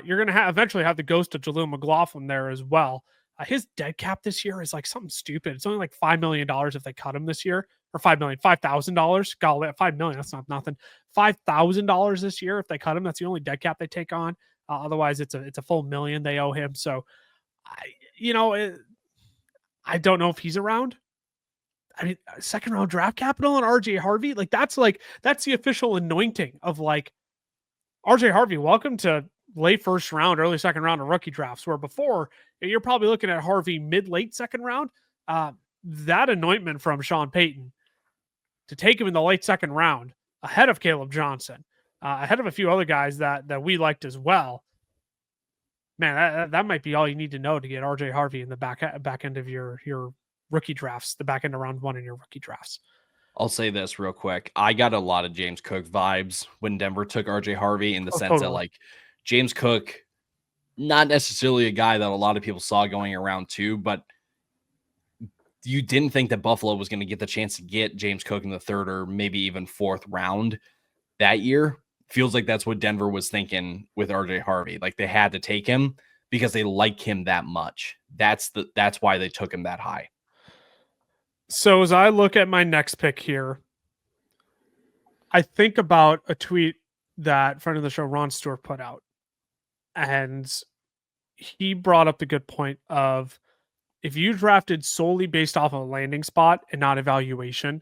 You're going to eventually have the ghost of Jaleel McLaughlin there as well. His dead cap this year is like something stupid. It's only like $5 million if they cut him this year, or $5,000. Golly, $5 million. That's not nothing. $5,000 this year if they cut him. That's the only dead cap they take on. Otherwise, it's a full $1 million they owe him. So, I don't know if he's around. I mean, 2nd round draft capital on RJ Harvey, that's the official anointing of like RJ Harvey. Welcome to late 1st round, early 2nd round of rookie drafts, where before you're probably looking at Harvey mid-late 2nd round. That anointment from Sean Payton to take him in the late 2nd round ahead of Caleb Johnson, ahead of a few other guys that we liked as well. Man, that might be all you need to know to get RJ Harvey in the back end of your rookie drafts, the back end of round 1 in your rookie drafts. I'll say this real quick. I got a lot of James Cook vibes when Denver took RJ Harvey, in the sense that like James Cook, not necessarily a guy that a lot of people saw going around 2, but you didn't think that Buffalo was going to get the chance to get James Cook in the 3rd or maybe even 4th round that year. Feels like that's what Denver was thinking with RJ Harvey. Like they had to take him because they like him that much. That's why they took him that high. So as I look at my next pick here, I think about a tweet that friend of the show, Ron Stewart, put out. And he brought up the good point of, if you drafted solely based off of a landing spot and not evaluation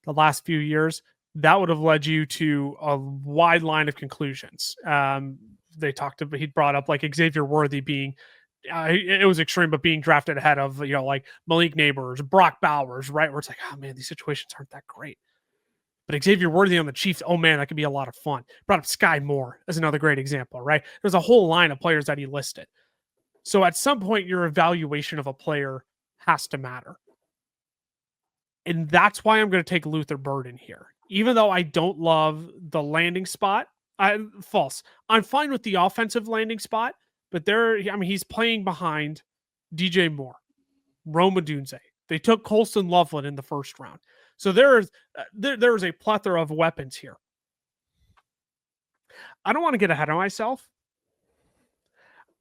the last few years, that would have led you to a wide line of conclusions. He brought up like Xavier Worthy being, it was extreme, but being drafted ahead of, like Malik Neighbors, Brock Bowers, right? Where it's like, oh man, these situations aren't that great. But Xavier Worthy on the Chiefs, oh man, that could be a lot of fun. Brought up Sky Moore as another great example, right? There's a whole line of players that he listed. So at some point, your evaluation of a player has to matter. And that's why I'm going to take Luther Burden here. Even though I don't love the landing spot, false. I'm fine with the offensive landing spot, but he's playing behind DJ Moore, Rome Odunze. They took Colston Loveland in the 1st round. So there is a plethora of weapons here. I don't want to get ahead of myself.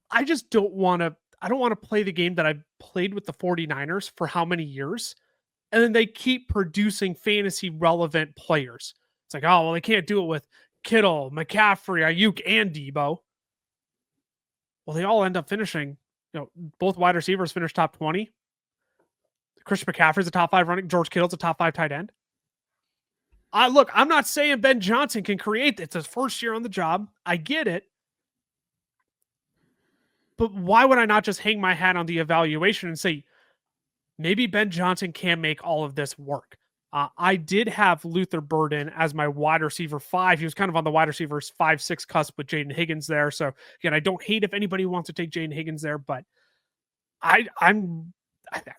I just don't want to play the game that I've played with the 49ers for how many years, and then they keep producing fantasy relevant players. It's like, oh, well, they can't do it with Kittle, McCaffrey, Ayuk, and Debo. Well, they all end up finishing, both wide receivers finish top 20. Christian McCaffrey's a top 5 running. George Kittle's a top 5 tight end. I'm not saying Ben Johnson can create. It's his 1st year on the job. I get it. But why would I not just hang my hat on the evaluation and say, maybe Ben Johnson can make all of this work? I did have Luther Burden as my wide receiver 5. He was kind of on the wide receivers 5-6 cusp with Jayden Higgins there. So again, I don't hate if anybody wants to take Jayden Higgins there, but I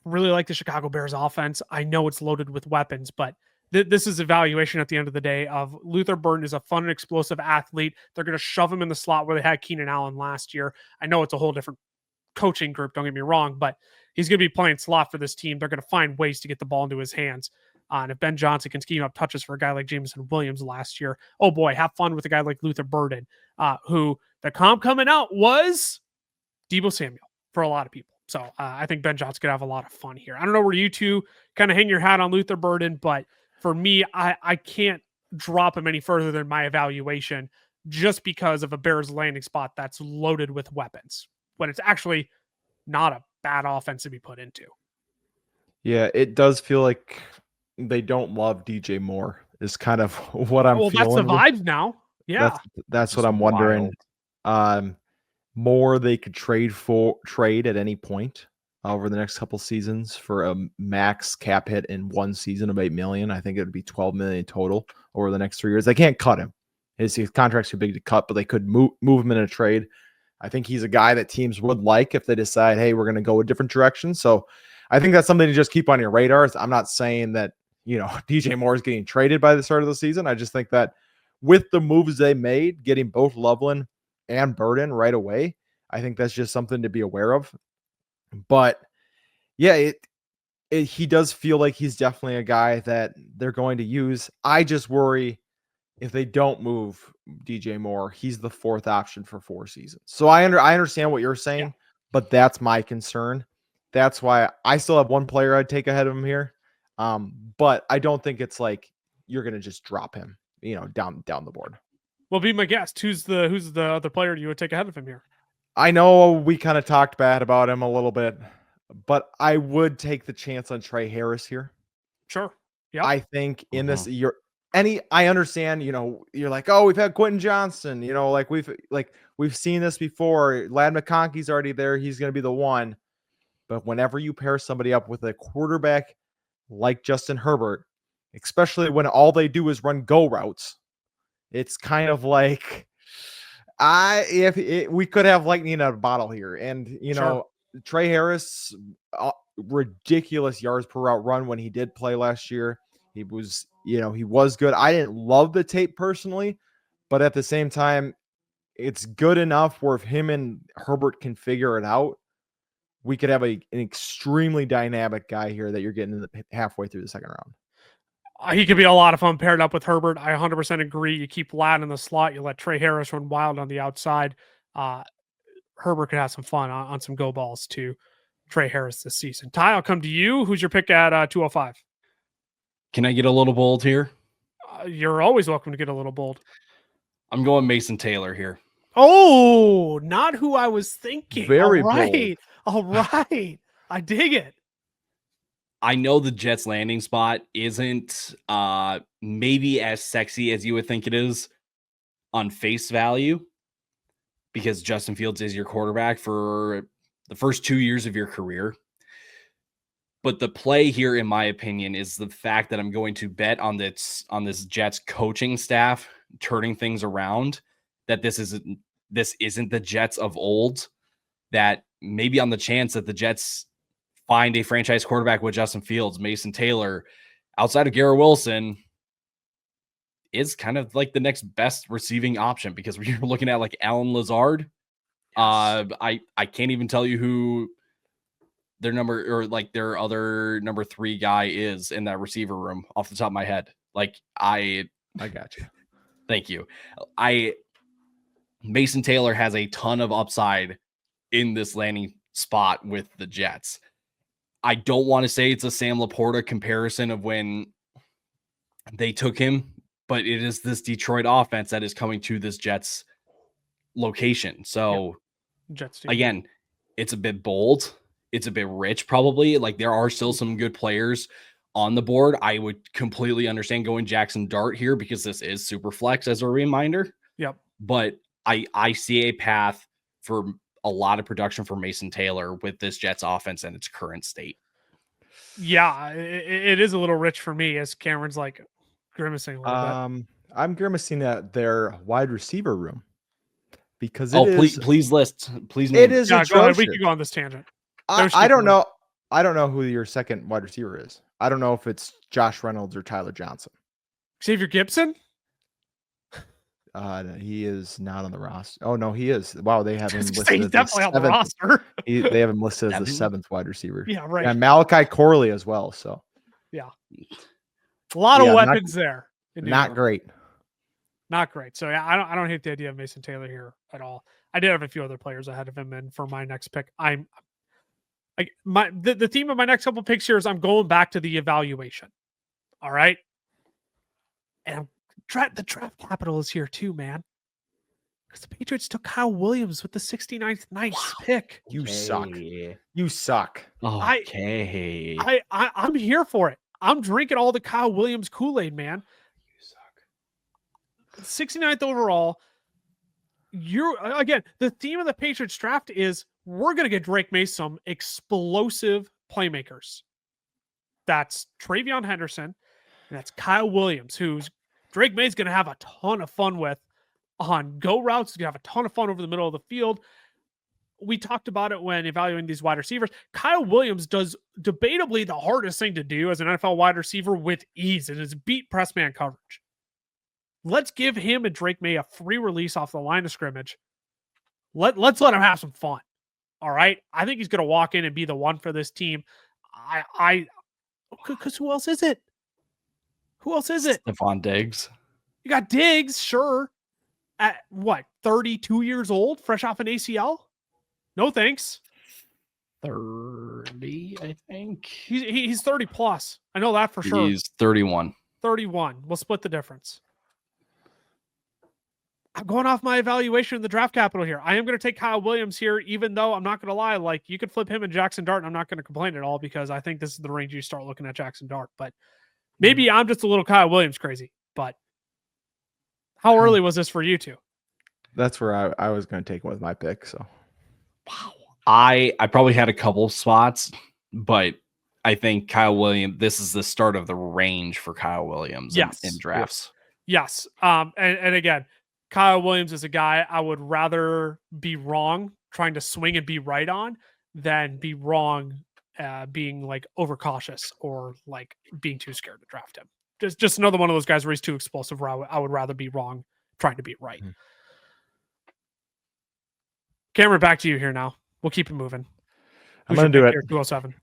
really like the Chicago Bears offense. I know it's loaded with weapons, but this is evaluation at the end of the day of Luther Burden is a fun and explosive athlete. They're going to shove him in the slot where they had Keenan Allen last year. I know it's a whole different coaching group, don't get me wrong, but he's going to be playing slot for this team. They're going to find ways to get the ball into his hands. And if Ben Johnson can scheme up touches for a guy like Jameson Williams last year, oh boy, have fun with a guy like Luther Burden, who the comp coming out was Deebo Samuel for a lot of people. So I think Ben Johnson could have a lot of fun here. I don't know where you two kind of hang your hat on Luther Burden, but for me, I can't drop him any further than my evaluation just because of a Bears landing spot that's loaded with weapons when it's actually not a bad offense to be put into. Yeah, it does feel like they don't love DJ Moore is kind of what I'm feeling. Well, that's the vibes now. Yeah. That's what Just I'm wondering. wild. More they could trade at any point over the next couple seasons for a max cap hit in one season of 8 million. I think it would be 12 million total over the next 3 years. They can't cut him. His contract's too big to cut, but they could move him in a trade. I think he's a guy that teams would like if they decide, hey, we're going to go a different direction. So I think that's something to just keep on your radar. I'm not saying that, DJ Moore is getting traded by the start of the season. I just think that with the moves they made, getting both Loveland and Burden right away, I think that's just something to be aware of. But yeah, he does feel like he's definitely a guy that they're going to use. I just worry if they don't move DJ Moore, he's the fourth option for 4 seasons. So I understand what you're saying, but that's my concern. That's why I still have one player I'd take ahead of him here. But I don't think it's like you're going to just drop him, down the board. Well, be my guest. Who's the other player you would take ahead of him here? I know we kind of talked bad about him a little bit, but I would take the chance on Trey Harris here. Sure. Yeah. I think in this year, I understand, you're like, oh, we've had Quentin Johnson, we've seen this before. Lad McConkey's already there. He's going to be the one. But whenever you pair somebody up with a quarterback like Justin Herbert, especially when all they do is run go routes, it's kind of like, we could have lightning in a bottle here. And, Sure. Trey Harris, ridiculous yards per route run when he did play last year. He was, he was good. I didn't love the tape personally, but at the same time, it's good enough where if him and Herbert can figure it out, we could have an extremely dynamic guy here that you're getting halfway through the second round. He could be a lot of fun paired up with Herbert. I 100% agree. You keep Ladd in the slot. You let Trey Harris run wild on the outside. Herbert could have some fun on some go balls to Trey Harris this season. Ty, I'll come to you. Who's your pick at 205? Can I get a little bold here? You're always welcome to get a little bold. I'm going Mason Taylor here. Oh, not who I was thinking. Very bold. All right. I dig it. I know the Jets landing spot isn't maybe as sexy as you would think it is on face value, because Justin Fields is your quarterback for the first 2 years of your career. But the play here, in my opinion, is the fact that I'm going to bet on this Jets coaching staff turning things around, that this isn't the Jets of old, that maybe on the chance that the Jets find a franchise quarterback with Justin Fields, Mason Taylor, outside of Garrett Wilson, is kind of like the next best receiving option, because we're looking at like Alan Lazard. Yes. I can't even tell you who their other number 3 guy is in that receiver room off the top of my head. I got you. Thank you. Mason Taylor has a ton of upside in this landing spot with the Jets. I don't want to say it's a Sam Laporta comparison of when they took him, but it is this Detroit offense that is coming to this Jets location. So Jets again, it's a bit bold. It's a bit rich, probably. Like, there are still some good players on the board. I would completely understand going Jackson Dart here, because this is Superflex as a reminder. Yep. But I see a path for a lot of production for Mason Taylor with this Jets offense in its current state. Yeah, it is a little rich for me, as Cameron's like grimacing a little bit. I'm grimacing at their wide receiver room, because please list. Please name it. Is go ahead. We can go on this tangent. I don't know. I don't know who your second wide receiver is. I don't know if it's Josh Reynolds or Tyler Johnson. Xavier Gibson? He is not on the roster. Oh no, he is. Wow, they have him listed. He's definitely on the roster. They have him listed as the 7th wide receiver. Yeah, right. And Malachi Corley as well. So yeah, a lot of weapons there. Not great. Not great. So yeah, I don't hate the idea of Mason Taylor here at all. I did have a few other players ahead of him, and for my next pick, the theme of my next couple picks here is I'm going back to the evaluation. All right, and the draft capital is here too, man. Because the Patriots took Kyle Williams with the 69th pick. You suck. You suck. Okay. I'm here for it. I'm drinking all the Kyle Williams Kool-Aid, man. You suck. 69th overall. Again, the theme of the Patriots draft is we're going to get Drake May some explosive playmakers. That's Travion Henderson, and that's Kyle Williams, who's Drake May's going to have a ton of fun with on go routes. He's going to have a ton of fun over the middle of the field. We talked about it when evaluating these wide receivers. Kyle Williams does debatably the hardest thing to do as an NFL wide receiver with ease, and is beat press man coverage. Let's give him and Drake May a free release off the line of scrimmage. Let's let him have some fun. All right. I think he's going to walk in and be the one for this team. Because who else is it? Who else is it? Stephon Diggs. You got Diggs, sure. At what, 32 years old, fresh off an ACL? No thanks. 30, I think. He's 30 plus. I know that for sure. He's 31. 31. We'll split the difference. I'm going off my evaluation of the draft capital here. I am going to take Kyle Williams here, even though I'm not going to lie. Like, you could flip him and Jackson Dart, and I'm not going to complain at all because I think this is the range you start looking at Jackson Dart. But maybe I'm just a little Kyle Williams crazy. But how early was this for you two? That's where I was going to take him with my pick. So, wow. I probably had a couple spots, but I think Kyle Williams, this is the start of the range for Kyle Williams in drafts. Yes. And again, Kyle Williams is a guy I would rather be wrong trying to swing and be right on than be wrong being like overcautious or like being too scared to draft him. Just another one of those guys where he's too explosive where I would rather be wrong trying to be right. Mm-hmm. Cameron, back to you here now. We'll keep it moving. I'm going to do it. 207.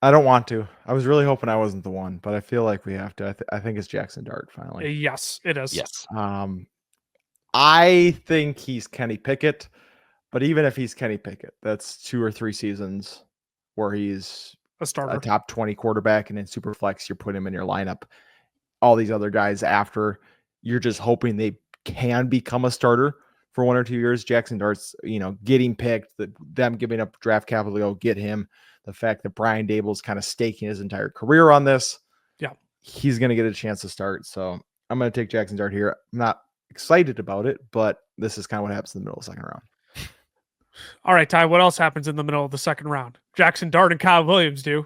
I don't want to. I was really hoping I wasn't the one, but I feel like we have to. I think it's Jackson Dart finally. Yes, it is. Yes. I think he's Kenny Pickett, but even if he's Kenny Pickett, that's 2 or 3 seasons where he's a starter, a top 20 quarterback, and in Superflex, you're putting him in your lineup. All these other guys after, you're just hoping they can become a starter for 1 or 2 years. Jackson Dart's, getting picked, them giving up draft capital to go get him. The fact that Brian Dable's kind of staking his entire career on this. Yeah. He's going to get a chance to start. So I'm going to take Jackson Dart here. I'm not excited about it, but this is kind of what happens in the middle of the second round. All right, Ty, what else happens in the middle of the second round? Jackson Dart and Kyle Williams do.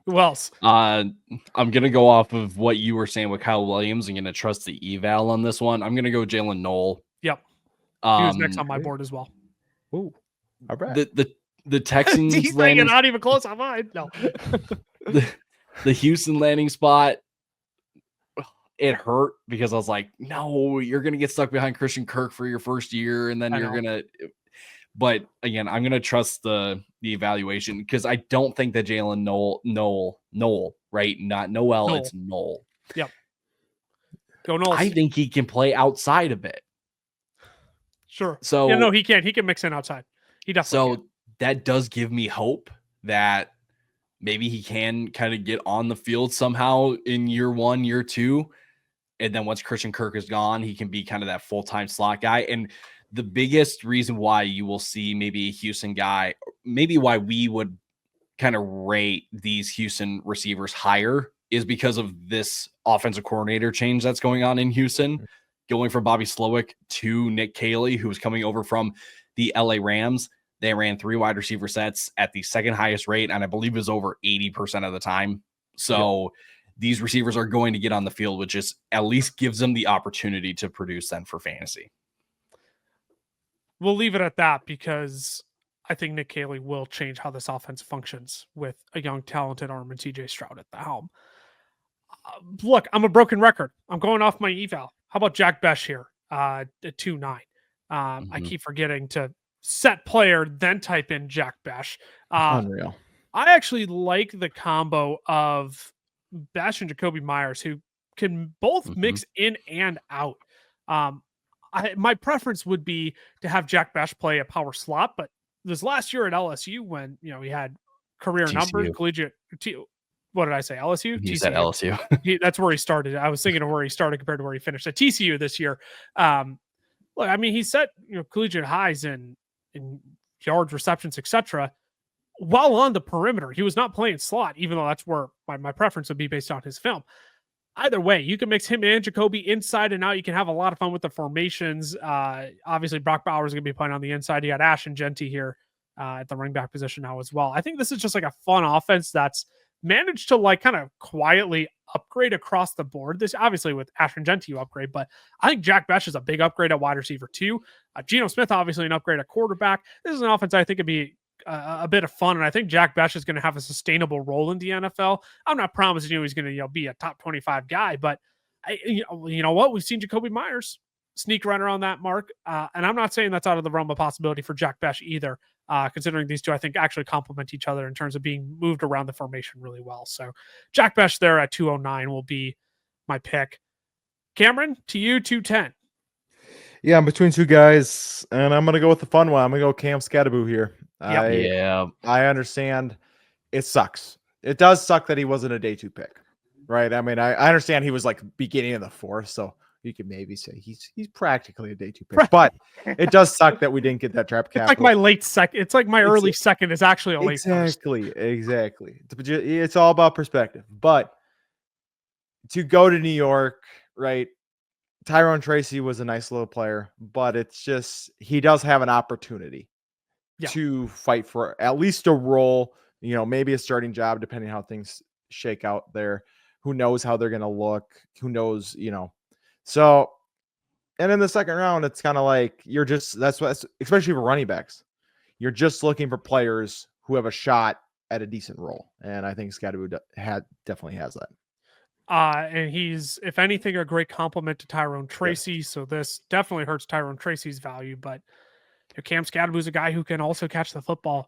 Who else? I'm going to go off of what you were saying with Kyle Williams. I'm going to trust the eval on this one. I'm going to go Jaylen Noel. Yep. He was next on my board as well. Ooh. All right. The Texans He's landing, not even close on mine. No. the Houston landing spot, it hurt because I was like, no, you're going to get stuck behind Christian Kirk for your first year. And then you're going to, but again, I'm going to trust the evaluation because I don't think that Jaylen Noel, right? Not Noel, it's Noel. Yep. Go Noel. I think he can play outside a bit. Sure. So he can. He can mix in outside. He definitely can. That does give me hope that maybe he can kind of get on the field somehow in year 1, year 2. And then once Christian Kirk is gone, he can be kind of that full-time slot guy. And the biggest reason why you will see maybe a Houston guy, maybe why we would kind of rate these Houston receivers higher is because of this offensive coordinator change that's going on in Houston, going from Bobby Slowick to Nick Caley, who was coming over from the LA Rams. They ran 3 wide receiver sets at the second highest rate, and I believe it was over 80% of the time. So these receivers are going to get on the field, which is at least gives them the opportunity to produce then for fantasy. We'll leave it at that because I think Nick Caley will change how this offense functions with a young, talented arm and CJ Stroud at the helm. Look, I'm a broken record. I'm going off my eval. How about Jack Bech here at 2.9? I keep forgetting to set player, then type in Jack Bech. Unreal. I actually like the combo of Bech and Jacoby Myers, who can both mix in and out. My preference would be to have Jack Bech play a power slot, but this last year at LSU, when he had career numbers, collegiate. What did I say? LSU? He said LSU. That's where he started. I was thinking of where he started compared to where he finished at TCU this year. Look, I mean, he set collegiate highs in yards, receptions, etc. while on the perimeter. He was not playing slot, even though that's where my preference would be based on his film. either way, you can mix him and Jacoby inside and out. You can have a lot of fun with the formations. Obviously, Brock Bowers is going to be playing on the inside. You got Ashton Genty here at the running back position now as well. I think this is just like a fun offense that's managed to like kind of quietly upgrade across the board. This obviously with Ashton Genty you upgrade, but I think Jack Bech is a big upgrade at wide receiver too. Geno Smith obviously an upgrade at quarterback. This is an offense I think would be a bit of fun, and I think Jack Bech is going to have a sustainable role in the NFL. I'm not promising you he's going to be a top 25 guy, but you know what? We've seen Jacoby Myers sneak right around that mark, and I'm not saying that's out of the realm of possibility for Jack Bech either. Considering these two, I think actually complement each other in terms of being moved around the formation really well. So Jack Bech there at 209 will be my pick. Cameron, to you, 210. Yeah, I'm between two guys, and I'm going to go with the fun one. I'm going to go Cam Scattaboo here. Yeah. I understand it sucks. It does suck that he wasn't a day 2 pick, right? I mean, I understand he was like beginning of the 4th, so you could maybe say he's practically a day 2 pick, but it does suck that we didn't get that draft capital. It's like my late second. It's like my early second is actually a late Exactly. It's all about perspective. But to go to New York, right? Tyrone Tracy was a nice little player, but it's just he does have an opportunity to fight for at least a role, maybe a starting job, depending on how things shake out there. Who knows how they're going to look? Who knows, So, and in the second round, it's kind of like that's especially for running backs. You're just looking for players who have a shot at a decent role. And I think Scattaboo definitely has that. And he's, if anything, a great compliment to Tyrone Tracy. Yes. So this definitely hurts Tyrone Tracy's value. But Cam Scattaboo is a guy who can also catch the football.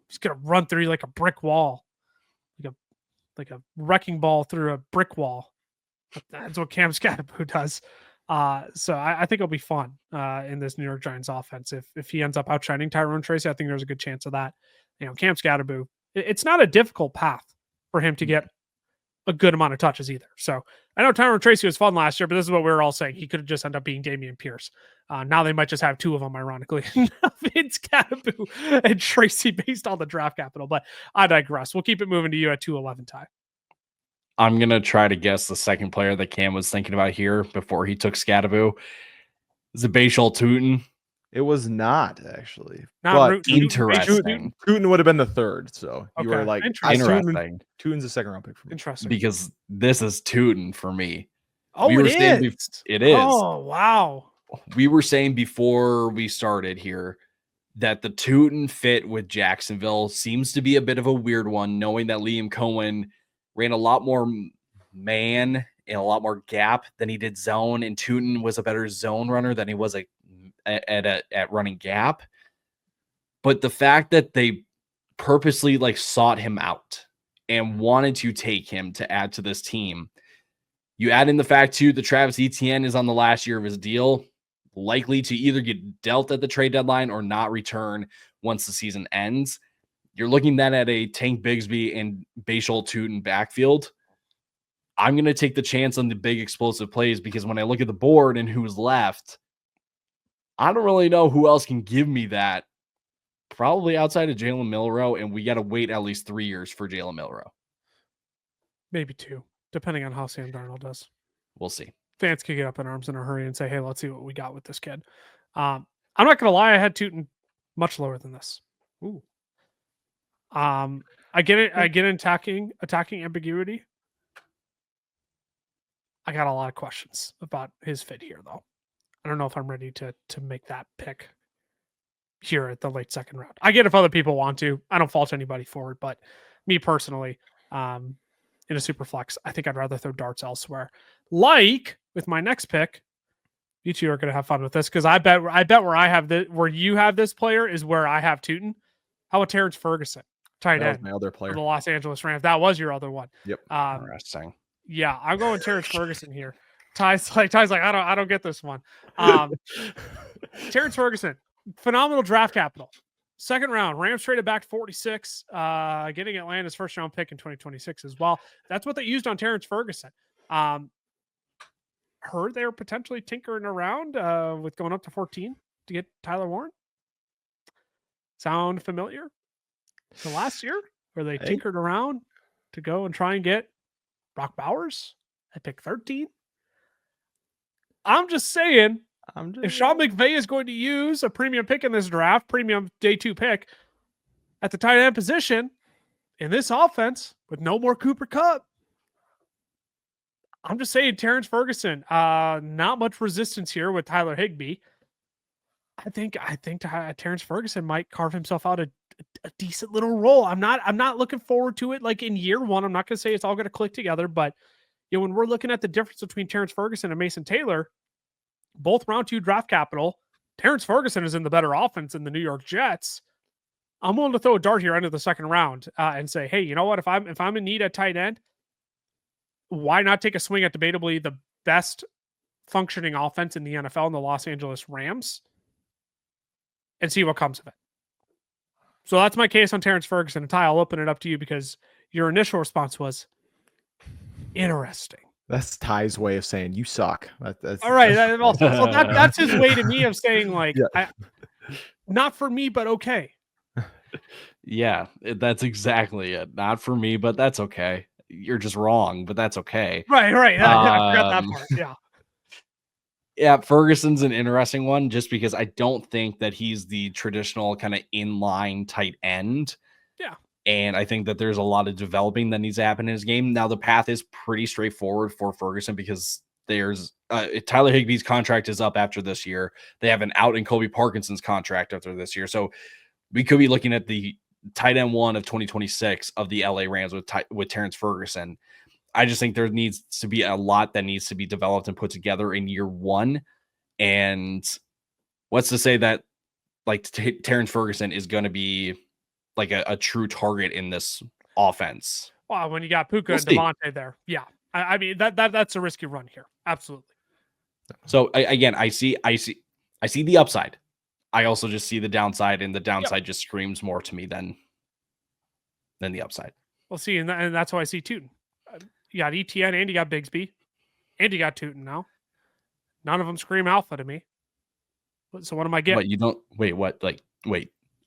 He's going to run through like a brick wall, like a wrecking ball through a brick wall. That's what Cam Scattaboo does. So I think it'll be fun in this New York Giants offense. If he ends up outshining Tyrone Tracy, I think there's a good chance of that. Cam Scattaboo, it's not a difficult path for him to get a good amount of touches either. So I know Tyrone Tracy was fun last year, but this is what we were all saying. He could have just ended up being Dameon Pierce. Now they might just have 2 of them, ironically. Vince Scattaboo and Tracy based on the draft capital, but I digress. We'll keep it moving to you at 211, Ty. I'm going to try to guess the second player that Cam was thinking about here before he took Scattaboo. Is it Bechel Tootin? It was not actually. But interesting. Tootin would have been the 3rd. So you were like, interesting. Tootin's a second round pick for me. Interesting. Because this is Tootin for me. Oh, it is. It is. Oh, wow. We were saying before we started here that the Tootin fit with Jacksonville seems to be a bit of a weird one, knowing that Liam Cohen ran a lot more man and a lot more gap than he did zone, and Tootin was a better zone runner than he was at running gap. But the fact that they purposely like sought him out and wanted to take him to add to this team, you add in the fact too that Travis Etienne is on the last year of his deal, likely to either get dealt at the trade deadline or not return once the season ends. You're looking then at a Tank Bigsby and Bechel Tootin backfield. I'm going to take the chance on the big explosive plays because when I look at the board and who's left, I don't really know who else can give me that. Probably outside of Jalen Milroe, and we got to wait at least 3 years for Jalen Milroe. Maybe 2, depending on how Sam Darnold does. We'll see. Fans could get up in arms in a hurry and say, hey, let's see what we got with this kid. I'm not going to lie. I had Tootin much lower than this. Ooh. I get it. I get attacking ambiguity. I got a lot of questions about his fit here, though. I don't know if I'm ready to make that pick here at the late second round. I get if other people want to. I don't fault anybody for it, but me personally, in a super flex, I think I'd rather throw darts elsewhere. Like with my next pick, you two are going to have fun with this because I bet where you have this player is where I have Tootin. How about Terrence Ferguson? Tight end, my other player, the Los Angeles Rams. That was your other one. Yep. Interesting. Yeah, I'm going Terrence Ferguson here. Ty's like I don't get this one. Terrence Ferguson, phenomenal draft capital. Second round, Rams traded back to 46, getting Atlanta's first round pick in 2026 as well. That's what they used on Terrence Ferguson. Heard they were potentially tinkering around with going up to 14 to get Tyler Warren. Sound familiar? So last year, where they tinkered around to go and try and get Brock Bowers at pick 13. I'm just saying, if Sean McVay is going to use a premium pick in this draft, premium day 2 pick at the tight end position in this offense with no more Cooper Kupp, I'm just saying Terrence Ferguson, not much resistance here with Tyler Higbee. I think Terrence Ferguson might carve himself out a decent little role. I'm not looking forward to it like in year 1. I'm not going to say it's all going to click together, but when we're looking at the difference between Terrence Ferguson and Mason Taylor, both round 2 draft capital, Terrence Ferguson is in the better offense than the New York Jets. I'm willing to throw a dart here into the second round and say, hey, you know what? If I'm in need at tight end, why not take a swing at debatably the best functioning offense in the NFL in the Los Angeles Rams and see what comes of it? So that's my case on Terrence Ferguson. And Ty, I'll open it up to you because your initial response was interesting. That's Ty's way of saying you suck. That's all right. That's his way to me of saying like, yeah. Not for me, but okay. Yeah, that's exactly it. Not for me, but that's okay. You're just wrong, but that's okay. Right. I forgot that part. Yeah. Yeah, Ferguson's an interesting one just because I don't think that he's the traditional kind of inline tight end. Yeah. And I think that there's a lot of developing that needs to happen in his game. Now, the path is pretty straightforward for Ferguson because there's Tyler Higbee's contract is up after this year. They have an out in Kobe Parkinson's contract after this year. So we could be looking at the tight end 1 of 2026 of the LA Rams with Terrence Ferguson. I just think there needs to be a lot that needs to be developed and put together in year 1. And what's to say that like Terrence Ferguson is going to be like a true target in this offense? Well, when you got Puka and Devontae there. Yeah. I mean, that's a risky run here. Absolutely. So I see the upside. I also just see the downside, and the downside just screams more to me than the upside. We'll see. And that's how I see Tootin. You got ETN and you got Bigsby and you got Tootin now. None of them scream alpha to me. So what am I getting? But you don't wait.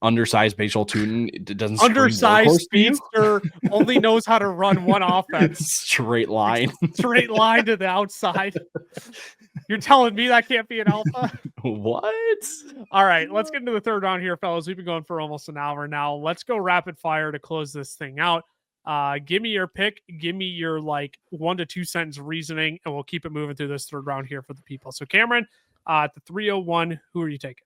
Undersized Bachel Tootin doesn't undersized speedster only knows how to run one offense. Straight line to the outside. You're telling me that can't be an alpha? What? All right, let's get into the third round here, fellas. We've been going for almost an hour now. Let's go rapid fire to close this thing out. Give me your pick. Give me your 1 to 2 sentence reasoning, and we'll keep it moving through this third round here for the people. So Cameron, at the 301, who are you taking?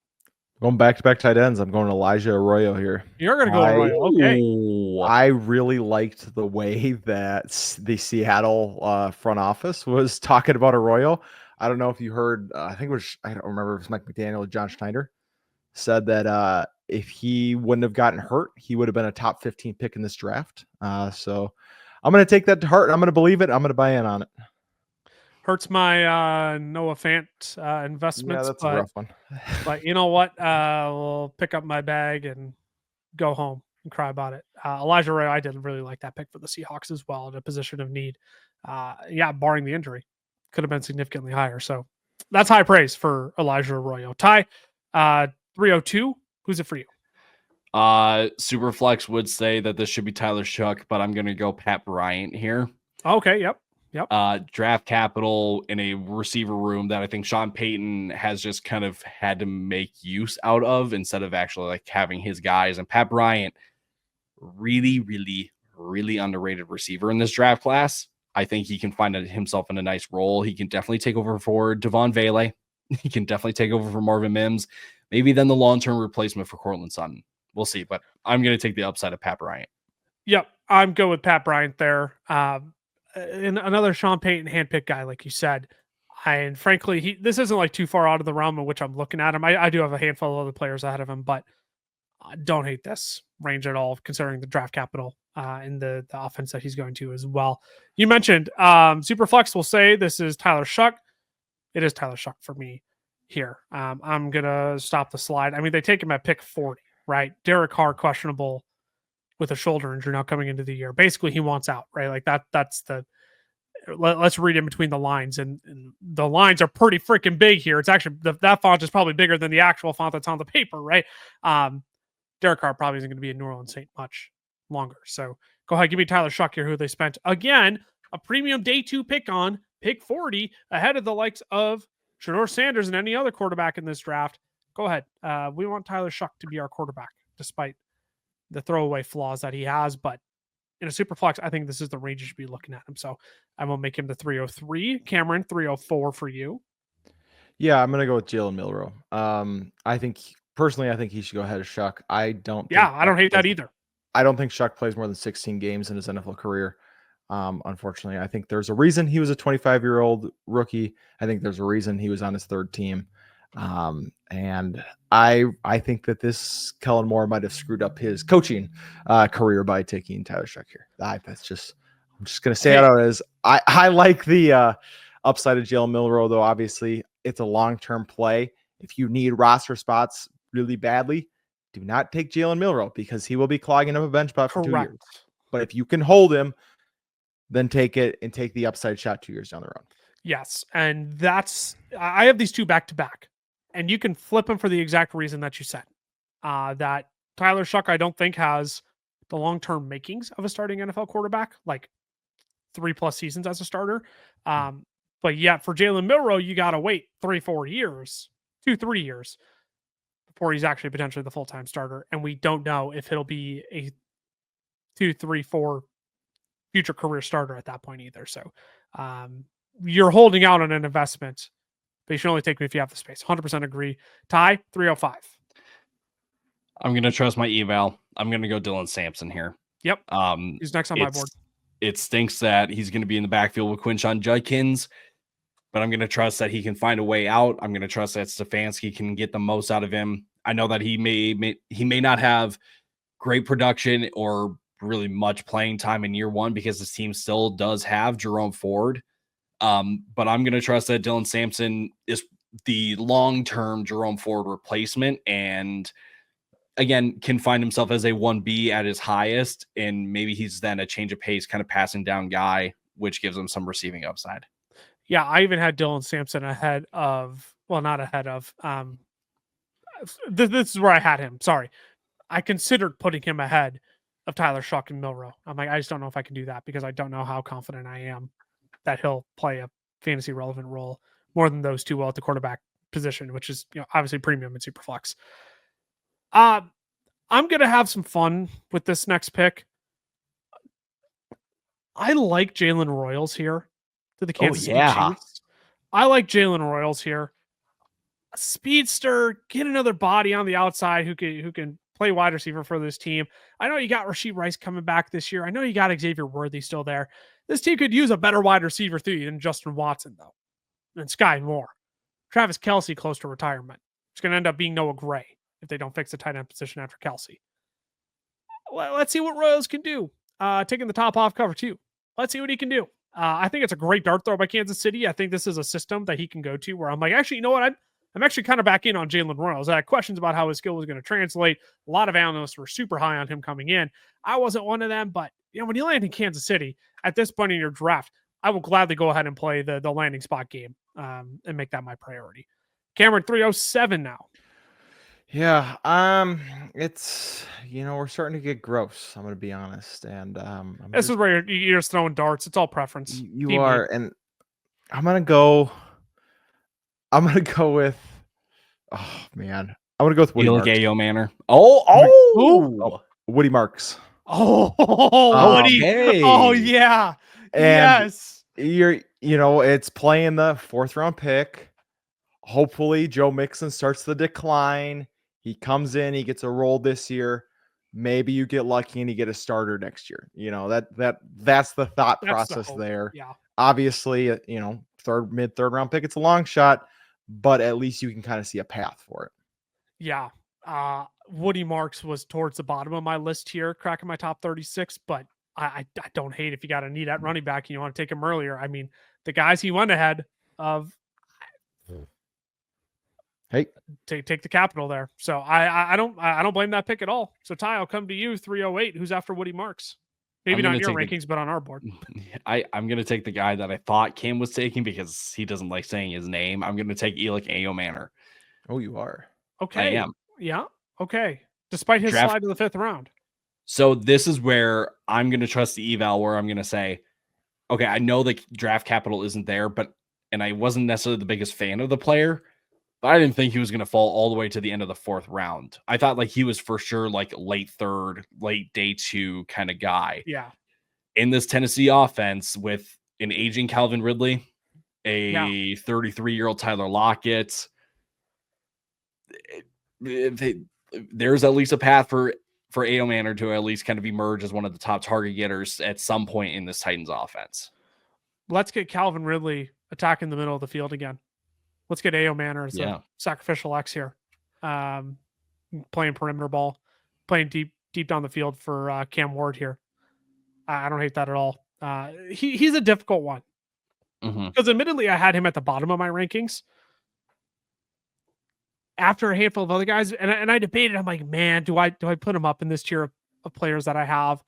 Going back-to-back tight ends. I'm going Elijah Arroyo here. You're going to go Arroyo. Okay. I really liked the way that the Seattle front office was talking about Arroyo. I don't know if you heard, I don't remember if it was Mike McDaniel or John Schneider said that if he wouldn't have gotten hurt, he would have been a top 15 pick in this draft. So I'm going to take that to heart. I'm going to believe it. I'm going to buy in on it. Hurts my Noah Fant investments. Yeah, that's a rough one. But you know what? We'll pick up my bag and go home and cry about it. Elijah Arroyo, I did really like that pick for the Seahawks as well in a position of need. Barring the injury. Could have been significantly higher. So that's high praise for Elijah Arroyo. Ty, 302. Who's it for you? Superflex would say that this should be Tyler Shough, but I'm going to go Pat Bryant here. Okay. Yep. Draft capital in a receiver room that I think Sean Payton has just kind of had to make use out of instead of actually having his guys. And Pat Bryant, really, really, really underrated receiver in this draft class. I think he can find himself in a nice role. He can definitely take over for Devon Vele. He can definitely take over for Marvin Mims. Maybe then the long-term replacement for Cortland Sutton. We'll see. But I'm going to take the upside of Pat Bryant. Yep. I'm good with Pat Bryant there. And another Sean Payton handpicked guy, like you said. And frankly, this isn't too far out of the realm in which I'm looking at him. I do have a handful of other players ahead of him, but I don't hate this range at all, considering the draft capital and the offense that he's going to as well. You mentioned Superflex will say this is Tyler Shough. It is Tyler Shough for me here. I'm going to stop the slide. I mean, they take him at pick 40, right? Derek Carr questionable with a shoulder injury now coming into the year. Basically, he wants out, right? That's let's read in between the lines. And the lines are pretty freaking big here. It's actually, that font is probably bigger than the actual font that's on the paper, right? Derek Carr probably isn't going to be in New Orleans Saint much longer. So go ahead, give me Tyler Shough here, who they spent, again, a premium day 2 pick on pick 40 ahead of the likes of Shador Sanders and any other quarterback in this draft. Go ahead. We want Tyler Shuck to be our quarterback, despite the throwaway flaws that he has. But in a super flex, I think this is the range you should be looking at him. So I will make him the 303. Cameron, 304 for you. Yeah, I'm gonna go with Jalen Milroe. I think he should go ahead of Shuck. I don't hate that either. I don't think Shuck plays more than 16 games in his NFL career. Unfortunately, I think there's a reason he was a 25-year-old rookie. I think there's a reason he was on his third team. And I think that this Kellen Moore might have screwed up his coaching career by taking Tyler Shuck here. I'm just gonna say it out as I like the upside of Jalen Milroe, though. Obviously, it's a long-term play. If you need roster spots really badly, do not take Jalen Milroe because he will be clogging up a bench spot for 2 years. But if you can hold him, then take it and take the upside shot 2 years down the road. Yes. And I have these two back to back, and you can flip them for the exact reason that you said. That Tyler Shuck, I don't think, has the long-term makings of a starting NFL quarterback, like 3+ seasons as a starter. But yet for Jalen Milroe, you got to wait 3 years before he's actually potentially the full-time starter. And we don't know if it'll be a 2, 3, 4 future career starter at that point either. So you're holding out on an investment, but you should only take me if you have the space. 100% agree. Ty, 305. I'm going to trust my eval. I'm going to go Dylan Sampson here. Yep. He's next on my board. It stinks that he's going to be in the backfield with Quinshon Judkins, but I'm going to trust that he can find a way out. I'm going to trust that Stefanski can get the most out of him. I know that he may not have great production or really much playing time in year one because this team still does have Jerome Ford. But I'm going to trust that Dylan Sampson is the long-term Jerome Ford replacement and again, can find himself as a 1B at his highest. And maybe he's then a change of pace, kind of passing down guy, which gives him some receiving upside. Yeah. I even had Dylan Sampson not ahead of, this is where I had him. Sorry. I considered putting him ahead of Tyler Shuck and Milroe. I'm like, I just don't know if I can do that because I don't know how confident I am that he'll play a fantasy relevant role more than those two at the quarterback position, which is, obviously premium and super flex. I'm going to have some fun with this next pick. I like Jalen Royals here to the Kansas City Chiefs. I like Jalen Royals here. A speedster, get another body on the outside who can play wide receiver for this team. I know you got Rashee Rice coming back this year. I know you got Xavier Worthy still there. This team could use a better wide receiver than Justin Watson, though, and Sky Moore. Travis Kelce close to retirement. It's going to end up being Noah Gray if they don't fix the tight end position after Kelce. Let's see what Royals can do. Taking the top off cover too. Let's see what he can do. I think it's a great dart throw by Kansas City. I think this is a system that he can go to where I'm like, actually, you know what? I'm actually kind of back in on Jalen Royals. I had questions about how his skill was going to translate. A lot of analysts were super high on him coming in. I wasn't one of them, but when you land in Kansas City at this point in your draft, I will gladly go ahead and play the landing spot game and make that my priority. Cameron, 307 now. Yeah, it's we're starting to get gross. I'm gonna be honest, and this is where you're just throwing darts. It's all preference. You are, and I'm gonna go with. Oh man, I'm gonna go with Woody Marks. Ayo Manor. Woody Marks. Woody. Hey. Oh yeah. And yes. It's playing the 4th round pick. Hopefully Joe Mixon starts the decline. He comes in, he gets a role this year. Maybe you get lucky and you get a starter next year. That's the thought process there. Yeah. Obviously, mid-third round pick, it's a long shot, but at least you can kind of see a path for it. Yeah. Woody Marks was towards the bottom of my list here, cracking my top 36, but I don't hate if you got a need at running back and you want to take him earlier. I mean, the guys he went ahead of, hey, take the capital there. So I don't blame that pick at all. So Ty, I'll come to you, 308. Who's after Woody Marks? Maybe not in your rankings, but on our board. I'm going to take the guy that I thought Cam was taking because he doesn't like saying his name. I'm going to take Ayo Manor. Oh, you are? Okay. I am. Yeah. Okay. Despite his slide to the 5th round. So this is where I'm going to trust the eval, where I'm going to say, okay, I know the draft capital isn't there, and I wasn't necessarily the biggest fan of the player, but I didn't think he was going to fall all the way to the end of the 4th round. I thought like he was for sure like late 3rd, late day 2 kind of guy. Yeah. In this Tennessee offense with an aging Calvin Ridley, a 33-year-old Tyler Lockett, there's at least a path for A.O. Manor to at least kind of emerge as one of the top target getters at some point in this Titans offense. Let's get Calvin Ridley attacking the middle of the field again. Let's get A.O. Manor as a sacrificial X here. Playing perimeter ball, playing deep down the field for Cam Ward here. I don't hate that at all. He's a difficult one. Because admittedly, I had him at the bottom of my rankings after a handful of other guys, and I debated. I'm like, man, do I put him up in this tier of players that I have?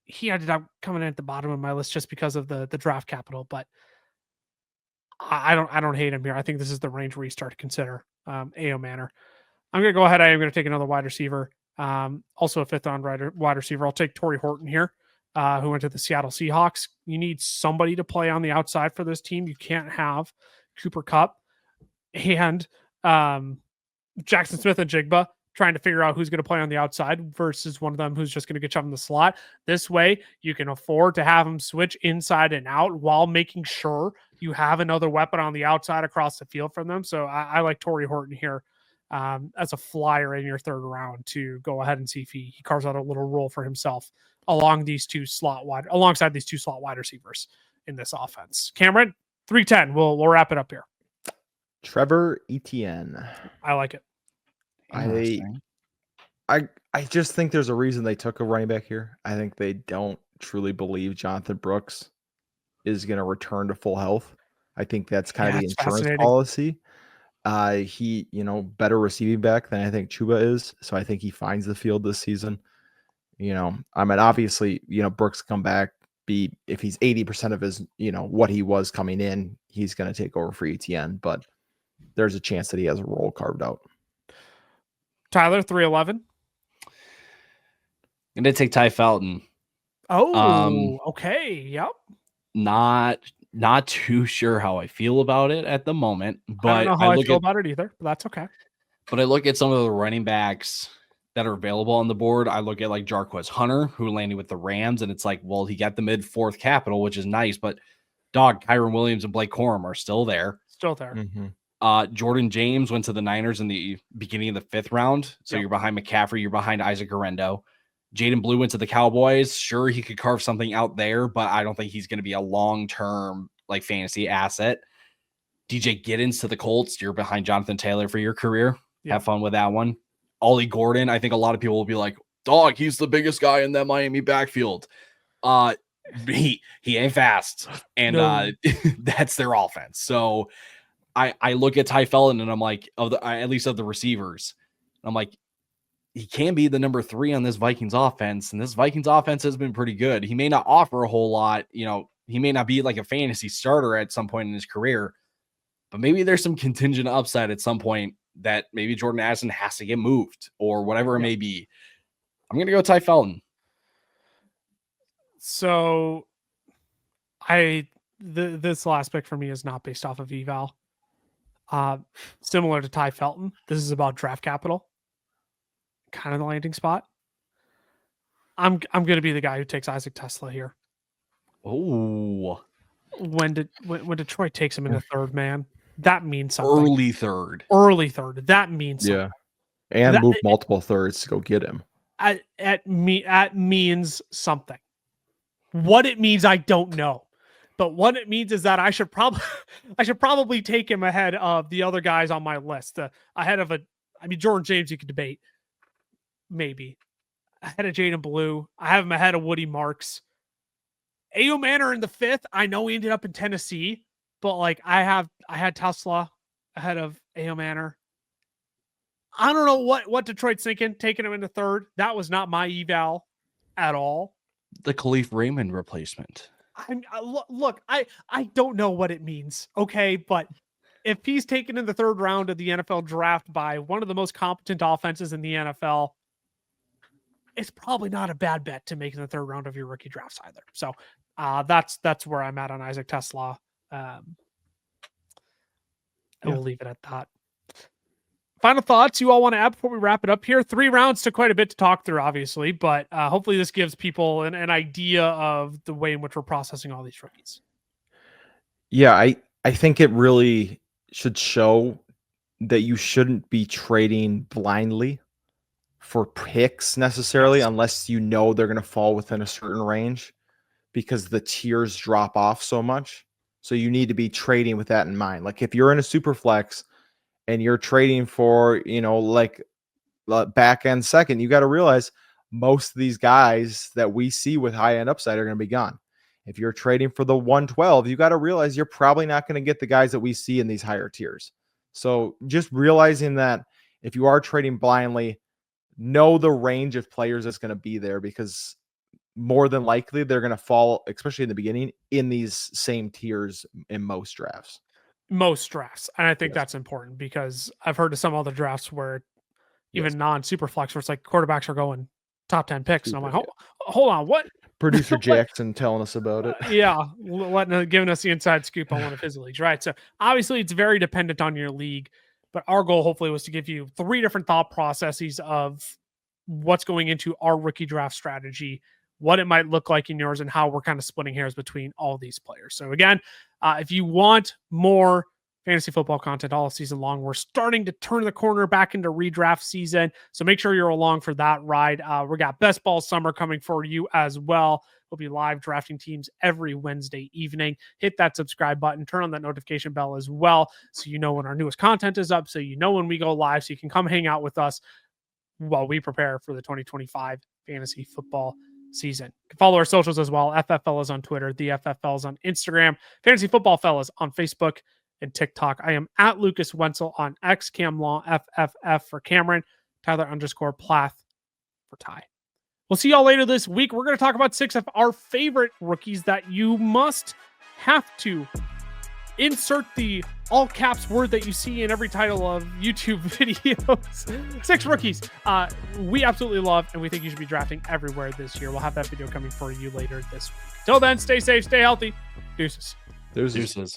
He ended up coming in at the bottom of my list just because of the draft capital, but I don't hate him here. I think this is the range where you start to consider A.O. Manor. I'm gonna go ahead. I am gonna take another wide receiver, also a 5th round wide receiver. I'll take Torrey Horton here, who went to the Seattle Seahawks. You need somebody to play on the outside for this team. You can't have Cooper Kupp and Jackson Smith and Jigba trying to figure out who's going to play on the outside versus one of them who's just going to get shoved in the slot. This way, you can afford to have them switch inside and out while making sure you have another weapon on the outside across the field from them. So I like Torrey Horton here as a flyer in your 3rd round to go ahead and see if he carves out a little role for himself alongside these two slot wide receivers in this offense. Cameron, 310. We'll wrap it up here. Trevor Etienne. I like it. I just think there's a reason they took a running back here. I think they don't truly believe Jonathan Brooks is going to return to full health. I think that's kind of the insurance policy. He, better receiving back than I think Chuba is. So I think he finds the field this season. Obviously, Brooks come back, if he's 80% of his, what he was coming in, he's going to take over for Etienne, but there's a chance that he has a role carved out. Tyler, 311. I'm going to take Ty Felton. Oh, okay. Yep. Not too sure how I feel about it at the moment, but I don't know how I feel about it either, but that's okay. But I look at some of the running backs that are available on the board. I look at like Jarquez Hunter, who landed with the Rams, and it's like, well, he got the mid-4th capital, which is nice, but Kyron Williams and Blake Corum are still there. Jordan James went to the Niners in the beginning of the 5th round. So You're behind McCaffrey. You're behind Isaac Guerrero. Jayden Blue went to the Cowboys. Sure, he could carve something out there, but I don't think he's going to be a long-term like fantasy asset. DJ Giddens to the Colts. You're behind Jonathan Taylor for your career. Have fun with that one. Ollie Gordon. I think a lot of people will be like, dog, he's the biggest guy in that Miami backfield. He ain't fast. And that's their offense. So I look at Ty Felton and I'm like, at least of the receivers, I'm like, he can be the number 3 on this Vikings offense. And this Vikings offense has been pretty good. He may not offer a whole lot. He may not be like a fantasy starter at some point in his career, but maybe there's some contingent upside at some point that maybe Jordan Addison has to get moved or whatever it may be. I'm going to go Ty Felton. So this last pick for me is not based off of eval. Similar to Ty Felton, this is about draft capital, kind of the landing spot. I'm going to be the guy who takes Isaac Tesla here. Oh, when Detroit takes him in the 3rd, man, that means something. Early third. That means something. And move multiple 3rds to go get him. That means something. What it means, I don't know. But what it means is that I should probably take him ahead of the other guys on my list. Ahead of Jordan James, you could debate. Maybe. Ahead of Jayden Blue. I have him ahead of Woody Marks. A.O. Manor in the 5th. I know he ended up in Tennessee, but like I had Tesla ahead of A.O. Manor. I don't know what Detroit's thinking, taking him in the 3rd. That was not my eval at all. The Khalif Raymond replacement. Look, I don't know what it means, okay? But if he's taken in the 3rd round of the NFL draft by one of the most competent offenses in the NFL, it's probably not a bad bet to make in the third round of your rookie drafts either. So that's where I'm at on Isaac Tesla. And we'll leave it at that. Final thoughts you all want to add before we wrap it up here? 3 rounds took quite a bit to talk through, obviously, but hopefully this gives people an idea of the way in which we're processing all these rookies. Yeah, I think it really should show that you shouldn't be trading blindly for picks necessarily, unless you know they're going to fall within a certain range, because the tiers drop off so much. So you need to be trading with that in mind. Like if you're in a super flex and you're trading for, like back end second, you got to realize most of these guys that we see with high end upside are going to be gone. If you're trading for the 112, you got to realize you're probably not going to get the guys that we see in these higher tiers. So just realizing that if you are trading blindly, know the range of players that's going to be there, because more than likely they're going to fall, especially in the beginning, in these same tiers in most drafts. And I think that's important, because I've heard of some other drafts where even non-super flex, where it's like quarterbacks are going top 10 picks. And I'm like, hold on, what? Producer Jackson telling us about it. Giving us the inside scoop on one of his leagues, right? So obviously it's very dependent on your league, but our goal hopefully was to give you 3 different thought processes of what's going into our rookie draft strategy, what it might look like in yours, and how we're kind of splitting hairs between all these players. So again, if you want more fantasy football content all season long, we're starting to turn the corner back into redraft season. So make sure you're along for that ride. We got best ball summer coming for you as well. We'll be live drafting teams every Wednesday evening. Hit that subscribe button, turn on that notification bell as well, so you know when our newest content is up, so you know when we go live, so you can come hang out with us while we prepare for the 2025 fantasy football season. You can follow our socials as well. FF Fellas on Twitter, the FF Fellas on Instagram, Fantasy Football Fellas on Facebook and TikTok. I am at Lucas Wenzel on X, Cam Law, FFF for Cameron, Tyler_Plath for Ty. We'll see y'all later this week. We're going to talk about 6 of our favorite rookies that you must have to insert the all caps word that you see in every title of YouTube videos. 6 rookies we absolutely love, and we think you should be drafting everywhere this year. We'll have that video coming for you later this week. Till then, stay safe, stay healthy. Deuces. Deuces.